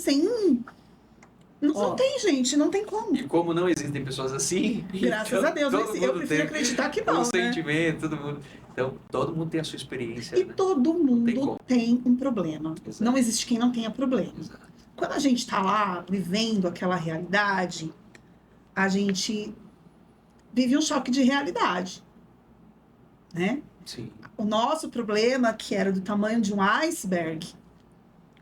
Não tem, gente. Não tem como. E como não existem pessoas assim, Graças então, a Deus. todo Eu mundo prefiro tem acreditar que um não, né? sentimento, todo mundo. Então, todo mundo tem a sua experiência, E né? todo tem mundo como. tem um problema. Exato. Não existe quem não tenha problema. Exato. Quando a gente tá lá vivendo aquela realidade, a gente vive um choque de realidade, né? Sim. O nosso problema, que era do tamanho de um iceberg,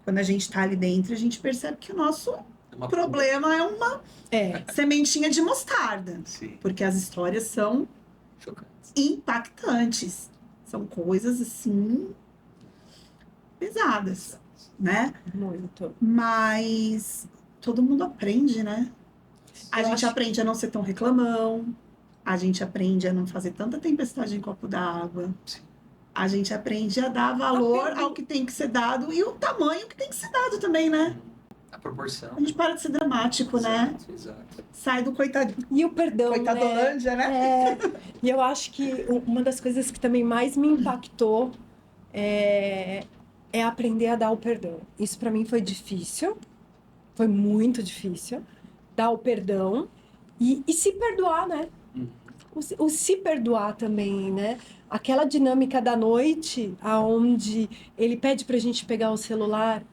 quando a gente tá ali dentro, a gente percebe que o nosso É uma problema é uma É. sementinha de mostarda. Sim. Porque as histórias são Chocante. impactantes. São coisas, assim, pesadas, né? Muito. Mas todo mundo aprende, né? A Eu gente acho- aprende a não ser tão reclamão. A gente aprende a não fazer tanta tempestade em copo d'água. Sim. A gente aprende a dar valor ao que tem que ser dado e o tamanho que tem que ser dado também, né? A proporção. A gente para de ser dramático, né? Exato, exato. Sai do E o perdão, né? coitadolândia, né? É, e eu acho que uma das coisas que também mais me impactou é aprender a dar o perdão. Isso para mim foi difícil, foi muito difícil, dar o perdão e se perdoar, né? Uhum. O se perdoar também, né? Aquela dinâmica da noite, aonde ele pede pra gente pegar o celular,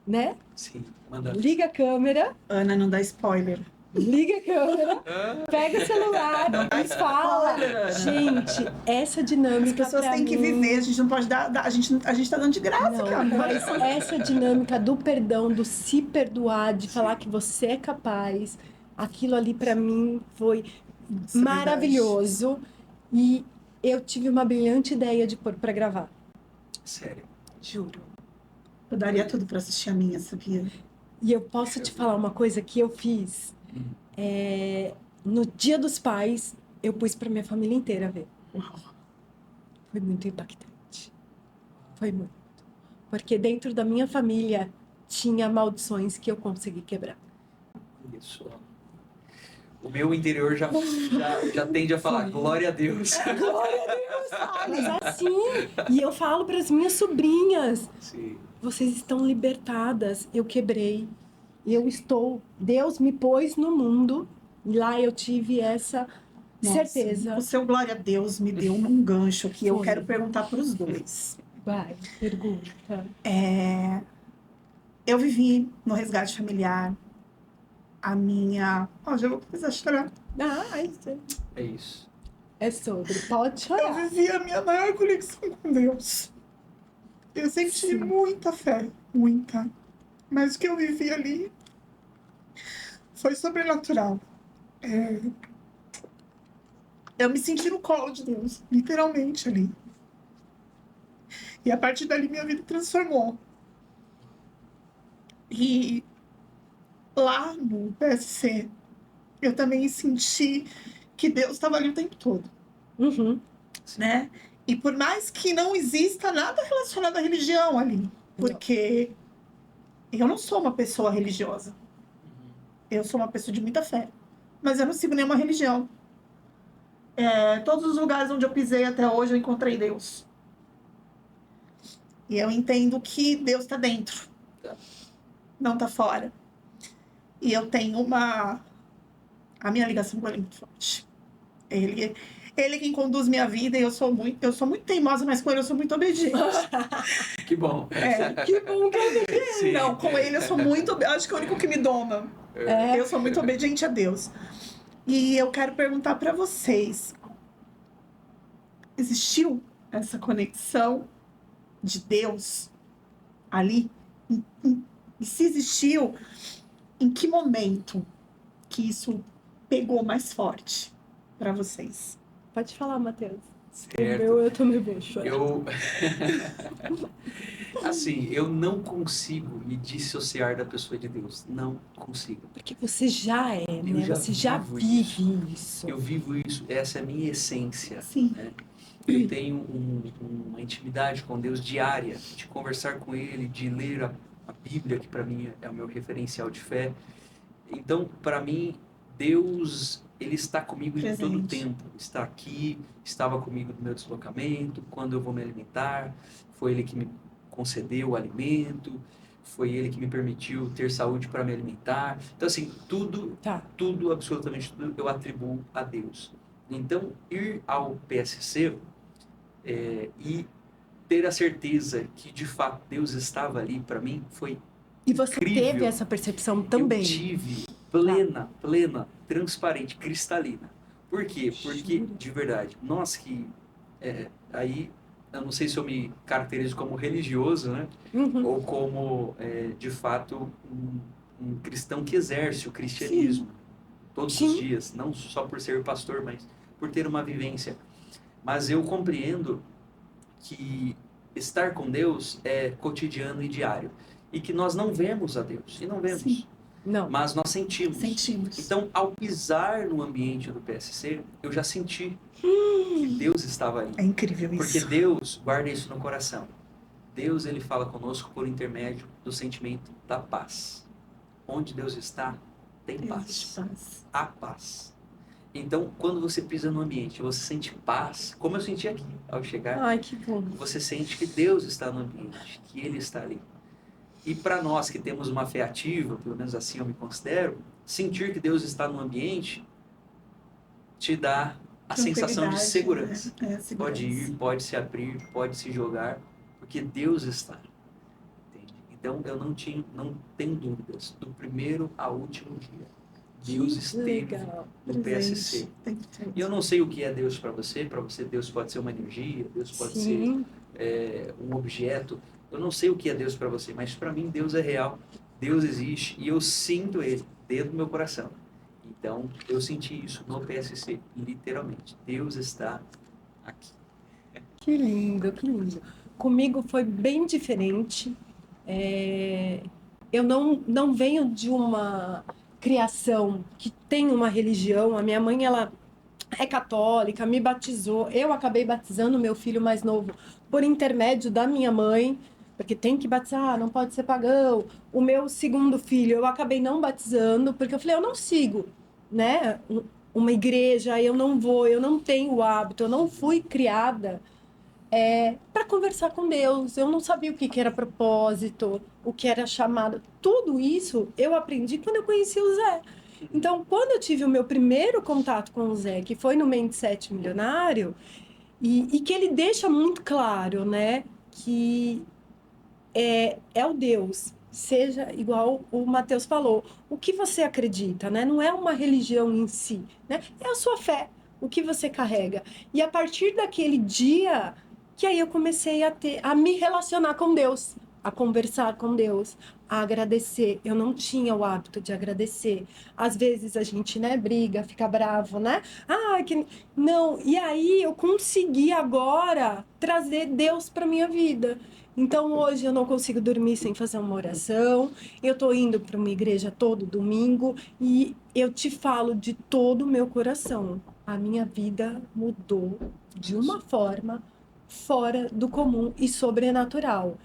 né? Sim. Manda. Liga a câmera, Ana, não dá spoiler. liga a câmera, Ah, pega o celular e fala. spoiler, Ana. Gente, essa dinâmica. As pessoas pra têm que mim- viver, a gente não pode dar. A gente tá dando de graça, Não, cara. mas essa dinâmica do perdão, do se perdoar, de falar que você é capaz, aquilo ali pra mim foi Nossa, maravilhoso. E eu tive uma brilhante ideia de pôr pra gravar. sério. Juro. Eu daria tudo pra assistir a minha, sabia? E eu posso te falar uma coisa que eu fiz. No Dia dos Pais, eu pus pra minha família inteira ver. Foi muito impactante. Foi muito. Porque dentro da minha família tinha maldições que eu consegui quebrar. Isso. O meu interior já tende a falar, glória a Deus. Mas assim, e eu falo para as minhas sobrinhas, Sim. vocês estão libertadas. Eu quebrei. Eu estou. Deus me pôs no mundo. E lá eu tive essa Nossa, certeza. O seu glória a Deus me deu um gancho que eu Foi. quero perguntar para os dois. Vai, pergunta. Eu vivi no resgate familiar a minha. Já vou começar a chorar. É isso. É sobre. Pode Eu chorar. vivi a minha maior conexão com Deus. Eu sempre tive Sim. muita fé, muita. Mas o que eu vivi ali foi sobrenatural. Eu me senti no colo de Deus, literalmente ali. E a partir dali minha vida transformou. E lá no PSC, eu também senti que Deus estava ali o tempo todo, Uhum. né? E por mais que não exista nada relacionado à religião ali, porque eu não sou uma pessoa religiosa. Eu sou uma pessoa de muita fé, mas eu não sigo nenhuma religião. Todos os lugares onde eu pisei até hoje, eu encontrei Deus. E eu entendo que Deus está dentro, não está fora. E eu tenho A minha ligação com ele é muito forte. Ele quem conduz minha vida e eu sou muito teimosa, mas com ele eu sou muito obediente. Que bom. Que bom que eu Sim. Não, com ele eu sou muito... Acho que é o único que me doma. Eu sou muito obediente a Deus. E eu quero perguntar para vocês. Existiu essa conexão de Deus ali? E se existiu, em que momento que isso pegou mais forte para vocês? Pode falar, Matheus. Certo. Eu também vou chorar. Assim, eu não consigo me dissociar da pessoa de Deus. Não consigo. Porque você já é, né? Você já vive isso. Eu vivo isso. Essa é a minha essência. Sim. Né? Eu tenho uma intimidade com Deus diária, de conversar com Ele, de ler a Bíblia, que para mim é o meu referencial de fé. Então, para mim, Deus, Ele está comigo em todo o tempo. Está aqui, estava comigo no meu deslocamento, quando eu vou me alimentar. Foi Ele que me concedeu o alimento, foi Ele que me permitiu ter saúde para me alimentar. Então, assim, tudo, absolutamente tudo, eu atribuo a Deus. Então, ir ao PSC e ter a certeza que, de fato, Deus estava ali para mim foi E você incrível. teve essa percepção também? Eu tive plena, transparente, cristalina. Por quê? Porque, de verdade, nós que... aí, eu não sei se eu me caracterizo como religioso, né? Uhum. Ou como, de fato, um cristão que exerce o cristianismo. Sim. Todos os dias. Não só por ser pastor, mas por ter uma vivência. Mas eu compreendo que estar com Deus é cotidiano e diário. E que nós não vemos a Deus. E não vemos. Sim. Não. Mas nós sentimos. Sentimos. Então, ao pisar no ambiente do PSC, eu já senti que Deus estava ali. É incrível isso. Porque Deus, guarda isso no coração. Deus, Ele fala conosco por intermédio do sentimento da paz. Onde Deus está, tem paz. Há paz. Então, quando você pisa no ambiente, você sente paz, como eu senti aqui ao chegar. Ai, que bom. Você sente que Deus está no ambiente, que Ele está ali. E para nós que temos uma fé ativa, pelo menos assim eu me considero, sentir que Deus está no ambiente te dá a sensação de segurança. Segurança. Pode ir, pode se abrir, pode se jogar, porque Deus está. Entende? Então eu não tenho dúvidas, do primeiro ao último dia. Deus esteve no PSC. E eu não sei o que é Deus para você Deus pode ser uma energia, Deus pode ser um objeto. Eu não sei o que é Deus para você, mas para mim Deus é real, Deus existe e eu sinto Ele dentro do meu coração. Então eu senti isso no PSC, literalmente. Deus está aqui. Que lindo, que lindo. Comigo foi bem diferente. Eu não venho de uma criação que tem uma religião. A minha mãe, ela é católica, me batizou. Eu acabei batizando meu filho mais novo por intermédio da minha mãe, porque tem que batizar, não pode ser pagão. O meu segundo filho, eu acabei não batizando, porque eu falei, eu não sigo, né, uma igreja, eu não vou, eu não tenho o hábito, eu não fui criada para conversar com Deus. Eu não sabia o que era propósito, o que era chamado. Tudo isso eu aprendi quando eu conheci o Zé. Então, quando eu tive o meu primeiro contato com o Zé, que foi no Mindset Milionário, e que ele deixa muito claro, né, que é o Deus, seja igual o Matheus falou, o que você acredita, né? Não é uma religião em si, né? É a sua fé, o que você carrega. E a partir daquele dia, que aí eu comecei a me relacionar com Deus, a conversar com Deus, a agradecer. Eu não tinha o hábito de agradecer. Às vezes a gente, né, briga, fica bravo, né? Não. E aí eu consegui agora trazer Deus para minha vida. Então hoje eu não consigo dormir sem fazer uma oração. Eu tô indo para uma igreja todo domingo e eu te falo de todo o meu coração. A minha vida mudou de uma forma fora do comum e sobrenatural.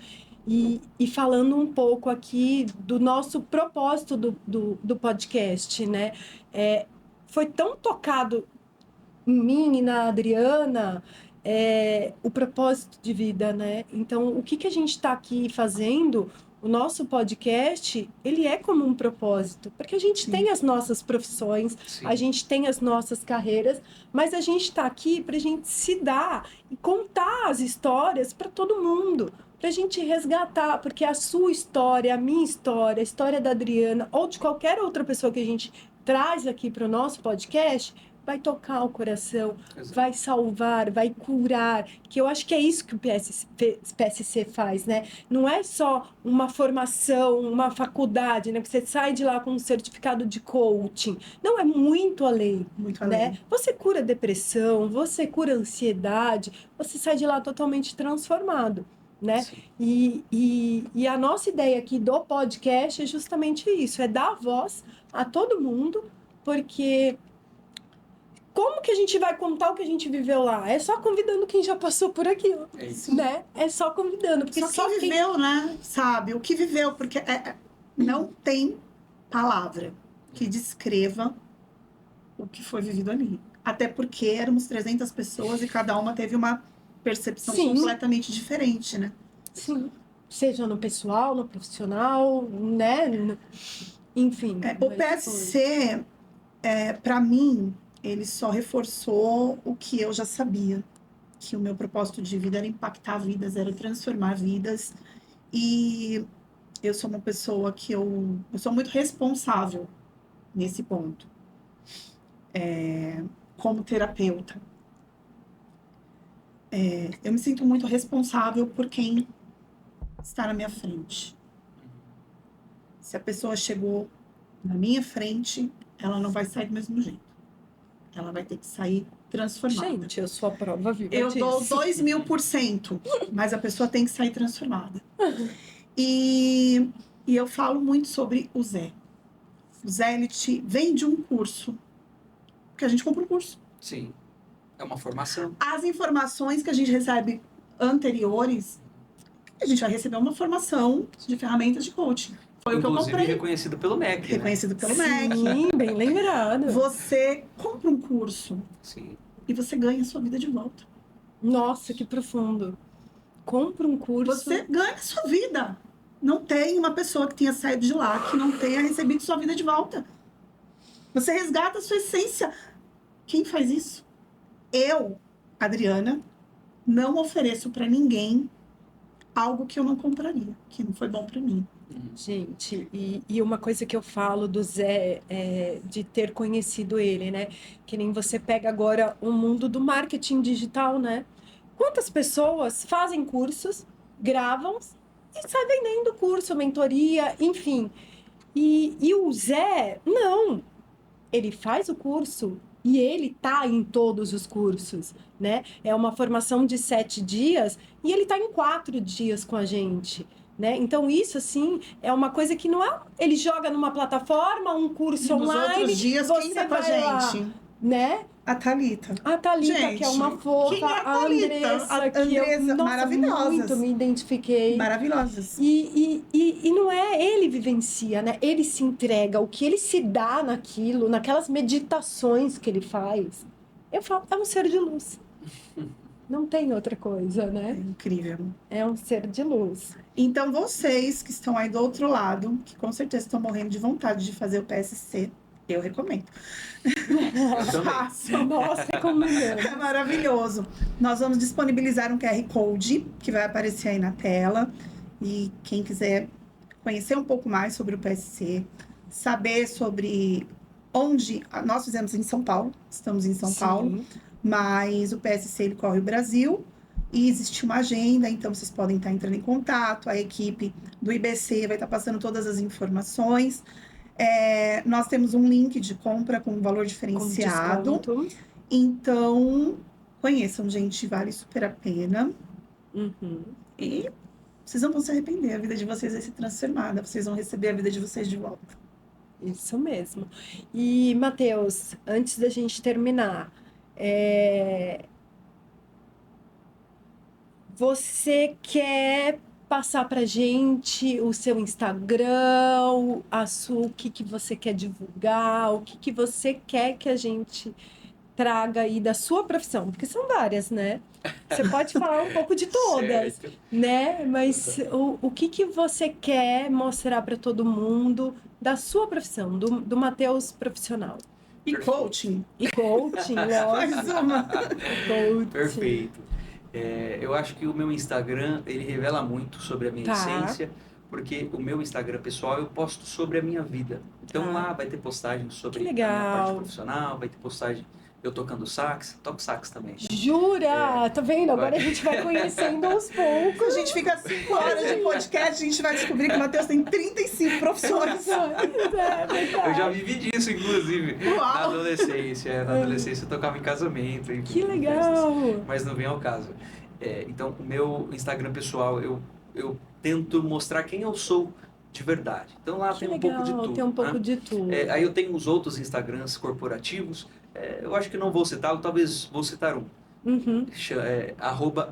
E falando um pouco aqui do nosso propósito do podcast, né? Foi tão tocado em mim e na Adriana o propósito de vida, né? Então, o que a gente está aqui fazendo o nosso podcast, ele é como um propósito, porque a gente tem as nossas profissões, Sim. a gente tem as nossas carreiras, mas a gente está aqui para a gente se dar e contar as histórias para todo mundo, para a gente resgatar, porque a sua história, a minha história, a história da Adriana ou de qualquer outra pessoa que a gente traz aqui para o nosso podcast, vai tocar o coração, Exato. vai salvar, vai curar, que eu acho que é isso que o PSC faz, né? Não é só uma formação, uma faculdade, né? Que você sai de lá com um certificado de coaching. Não, é muito além, Muito né? além. Você cura depressão, você cura ansiedade, você sai de lá totalmente transformado, né? Sim. E a nossa ideia aqui do podcast é justamente isso, é dar voz a todo mundo, porque como que a gente vai contar o que a gente viveu lá? É só convidando quem já passou por aquilo, É isso. né? É só convidando, porque Só quem viveu, né? Sabe? O que viveu, porque não tem palavra que descreva o que foi vivido ali. Até porque éramos 300 pessoas e cada uma teve uma percepção Sim. completamente diferente, né? Sim, seja no pessoal, no profissional, né? Enfim. O mas PSC, para mim, ele só reforçou o que eu já sabia. Que o meu propósito de vida era impactar vidas, era transformar vidas. E eu sou uma pessoa que eu sou muito responsável nesse ponto. Como terapeuta. Eu me sinto muito responsável por quem está na minha frente. Se a pessoa chegou na minha frente, ela não vai sair do mesmo jeito. Ela vai ter que sair transformada. Gente, eu sou a prova viva Eu disso. dou 2000%, mas a pessoa tem que sair transformada. E eu falo muito sobre o Zé. O Zé, ele te vende um curso, porque a gente compra um curso. Sim. É uma formação. As informações que a gente recebe anteriores, a gente vai receber uma formação de ferramentas de coaching. Foi o que eu Inclusive comprei. reconhecido pelo MEC, né? Reconhecido pelo MEC. Sim, bem lembrado. Você compra um curso Sim. e você ganha a sua vida de volta. Nossa, que profundo. Compra um curso. Você ganha a sua vida. Não tem uma pessoa que tenha saído de lá que não tenha recebido sua vida de volta. Você resgata a sua essência. Quem faz isso? Eu, Adriana, não ofereço para ninguém algo que eu não compraria, que não foi bom para mim. Gente, e uma coisa que eu falo do Zé é de ter conhecido ele, né? Que nem você pega agora o mundo do marketing digital, né? Quantas pessoas fazem cursos, gravam e sai vendendo curso, mentoria, enfim. E o Zé, não. Ele faz o curso e ele tá em todos os cursos, né? É uma formação de 7 dias e ele tá em 4 dias com a gente, né? Então isso, assim, é uma coisa que não é... Ele joga numa plataforma, um curso Nos online, outros dias, quem tá com a vai lá, gente? né? A Thalita. A Thalita, Gente, que é uma fofa, quem é a a Thalita? Andressa, A que eu, Andressa, nossa, maravilhosas. muito me identifiquei. Maravilhosas. E não é ele vivencia, né? Ele se entrega, o que ele se dá naquilo, naquelas meditações que ele faz. Eu falo, é um ser de luz. Não tem outra coisa, É né? incrível. É um ser de luz. Então, vocês que estão aí do outro lado, que com certeza estão morrendo de vontade de fazer o PSC, eu recomendo. Eu também. Façam. Nossa, recomendamos. É maravilhoso. Nós vamos disponibilizar um QR Code que vai aparecer aí na tela. E quem quiser conhecer um pouco mais sobre o PSC, saber sobre onde... Nós fizemos em São Paulo, estamos em São Paulo, mas o PSC ele corre o Brasil e existe uma agenda, então vocês podem estar entrando em contato, a equipe do IBC vai estar passando todas as informações. Nós temos um link de compra com um valor diferenciado. Com desconto. Então, conheçam, gente, vale super a pena. Uhum. E vocês não vão se arrepender, a vida de vocês vai ser transformada, vocês vão receber a vida de vocês de volta. Isso mesmo. E, Matheus, antes da gente terminar, você quer passar pra gente o seu Instagram, o que você quer divulgar, o que você quer que a gente traga aí da sua profissão, porque são várias, né? Você pode falar um pouco de todas, Certo. né? Mas o que que você quer mostrar para todo mundo da sua profissão, do Matheus profissional? E Perfeito. coaching. E coaching, Mais lógico. uma. Coaching. Perfeito. Eu acho que o meu Instagram, ele revela muito sobre a minha Tá. essência, porque o meu Instagram pessoal eu posto sobre a minha vida. Então Tá. lá vai ter postagem sobre Que a minha parte legal. profissional, vai ter postagem eu tocando sax, toco sax também. Jura? Tá vendo? Agora vai. a gente vai conhecendo aos poucos. A gente fica 5 horas de podcast, a gente vai descobrir que o Matheus tem 35 profissões. Eu já vivi disso, inclusive, na Uau! adolescência. Na adolescência eu tocava em casamento, enfim, Que em festas. legal. Mas não vem ao caso. Então, o meu Instagram pessoal, eu tento mostrar quem eu sou de verdade. Então lá Que tem um legal, pouco de tudo. tem um pouco né? de tudo. Aí eu tenho os outros Instagrams corporativos, eu acho que não vou citá-lo, talvez vou citar um. Uhum.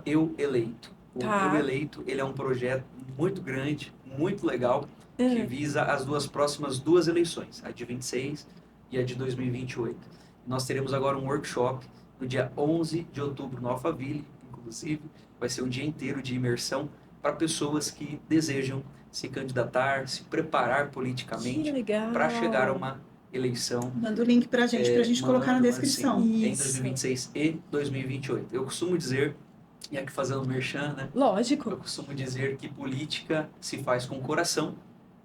@eueleito. O Tá. Eu Eleito, ele é um projeto muito grande, muito legal, que visa as próximas duas eleições, a de 26 e a de 2028. Nós teremos agora um workshop no dia 11 de outubro no Alphaville, inclusive, vai ser um dia inteiro de imersão para pessoas que desejam se candidatar, se preparar Que politicamente legal. para chegar a uma eleição. Manda o link pra gente colocar na descrição. Em Isso. 2026 e 2028. Eu costumo dizer, e aqui fazendo merchan, né? Eu Lógico. costumo dizer que política se faz com coração,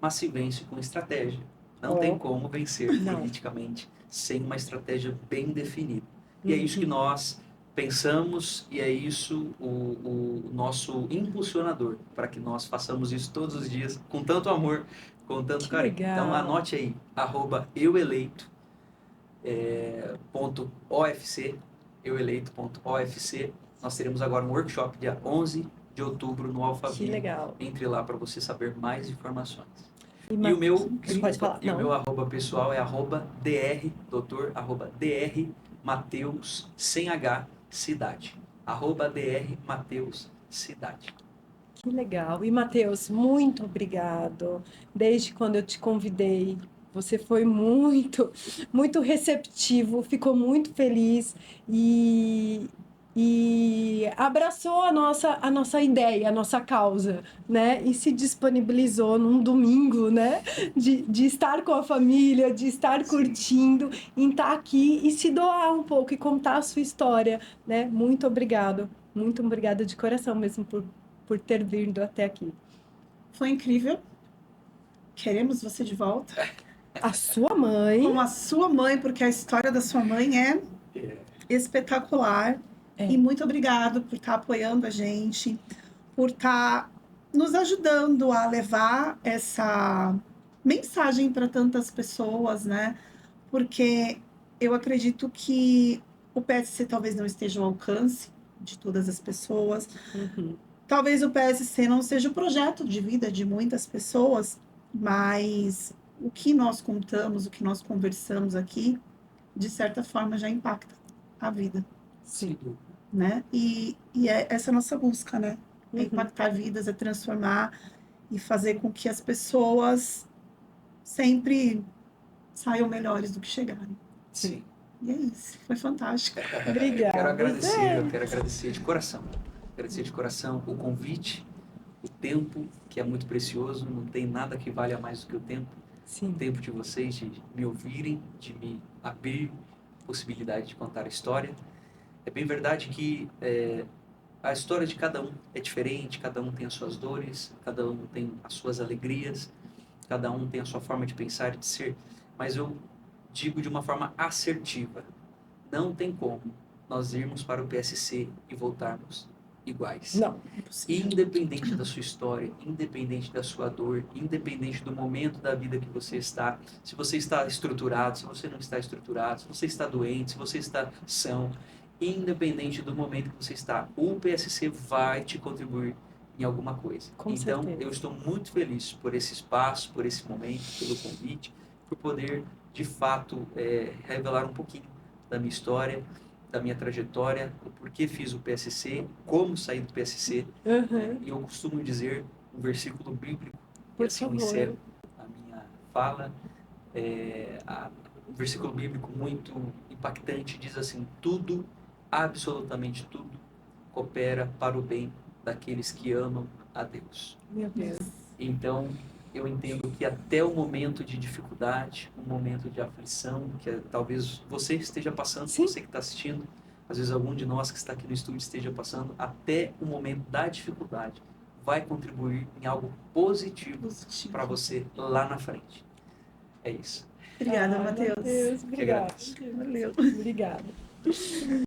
mas se vence com estratégia. Não Oh. tem como vencer Não. politicamente sem uma estratégia bem definida. E é isso que Uhum. nós pensamos e é isso o nosso impulsionador para que nós façamos isso todos os dias com tanto amor, com tanto Que carinho. legal. Então anote aí, @eueleito .ofc, eueleito.ofc. Nós teremos agora um workshop dia 11 de outubro no Que Alphaville. legal. Entre lá para você saber mais informações. E E o meu, Pode falar. e o Não. meu arroba pessoal é @dr, doutor, @dr Mateus, sem H, cidade. @dr Mateus, cidade. Que legal. E, Matheus, muito obrigado. Desde quando eu te convidei, você foi muito, muito receptivo, ficou muito feliz e abraçou a nossa ideia, a nossa causa, né? E se disponibilizou num domingo, né? De estar com a família, de estar curtindo, em estar aqui e se doar um pouco e contar a sua história, né? Muito obrigado. Muito obrigada de coração mesmo por ter vindo até aqui. Foi incrível. Queremos você de volta. A sua mãe. Com a sua mãe, porque a história da sua mãe é espetacular. É. E muito obrigado por estar apoiando a gente, por estar nos ajudando a levar essa mensagem para tantas pessoas, né? Porque eu acredito que o PSC talvez não esteja ao alcance de todas as pessoas. Uhum. Talvez o PSC não seja o projeto de vida de muitas pessoas, mas o que nós contamos, o que nós conversamos aqui, de certa forma já impacta a vida, Sim. né? E é essa a nossa busca, né? É Uhum. impactar vidas, é transformar e fazer com que as pessoas sempre saiam melhores do que chegaram. Sim. E é isso, foi fantástico. Obrigada. Eu quero agradecer de coração. Agradecer de coração o convite, o tempo, que é muito precioso, não tem nada que valha mais do que o tempo. Sim. O tempo de vocês, de me ouvirem, de me abrir possibilidade de contar a história. É bem verdade que a história de cada um é diferente, cada um tem as suas dores, cada um tem as suas alegrias, cada um tem a sua forma de pensar e de ser, mas eu digo de uma forma assertiva. Não tem como nós irmos para o PSC e voltarmos iguais. Não. Independente da sua história, independente da sua dor, independente do momento da vida que você está, se você está estruturado, se você não está estruturado, se você está doente, se você está são, independente do momento que você está, o PSC vai te contribuir em alguma coisa. Com então, certeza. eu estou muito feliz por esse espaço, por esse momento, pelo convite, por poder, de fato, revelar um pouquinho da minha história, da minha trajetória, o porquê fiz o PSC, como saí do PSC. Uhum. E eu costumo dizer um versículo bíblico, Por e assim eu favor. encerro a minha fala. Um versículo bíblico muito impactante, diz assim: tudo, absolutamente tudo, coopera para o bem daqueles que amam a Deus. Meu Deus. Então, eu entendo que até o momento de dificuldade, um momento de aflição, talvez você esteja passando, Sim. você que está assistindo, às vezes algum de nós que está aqui no estúdio esteja passando, até o momento da dificuldade, vai contribuir em algo positivo para você lá na frente. É isso. Obrigada, Ai, Matheus. Matheus, obrigada. agradeço. Valeu. Obrigada.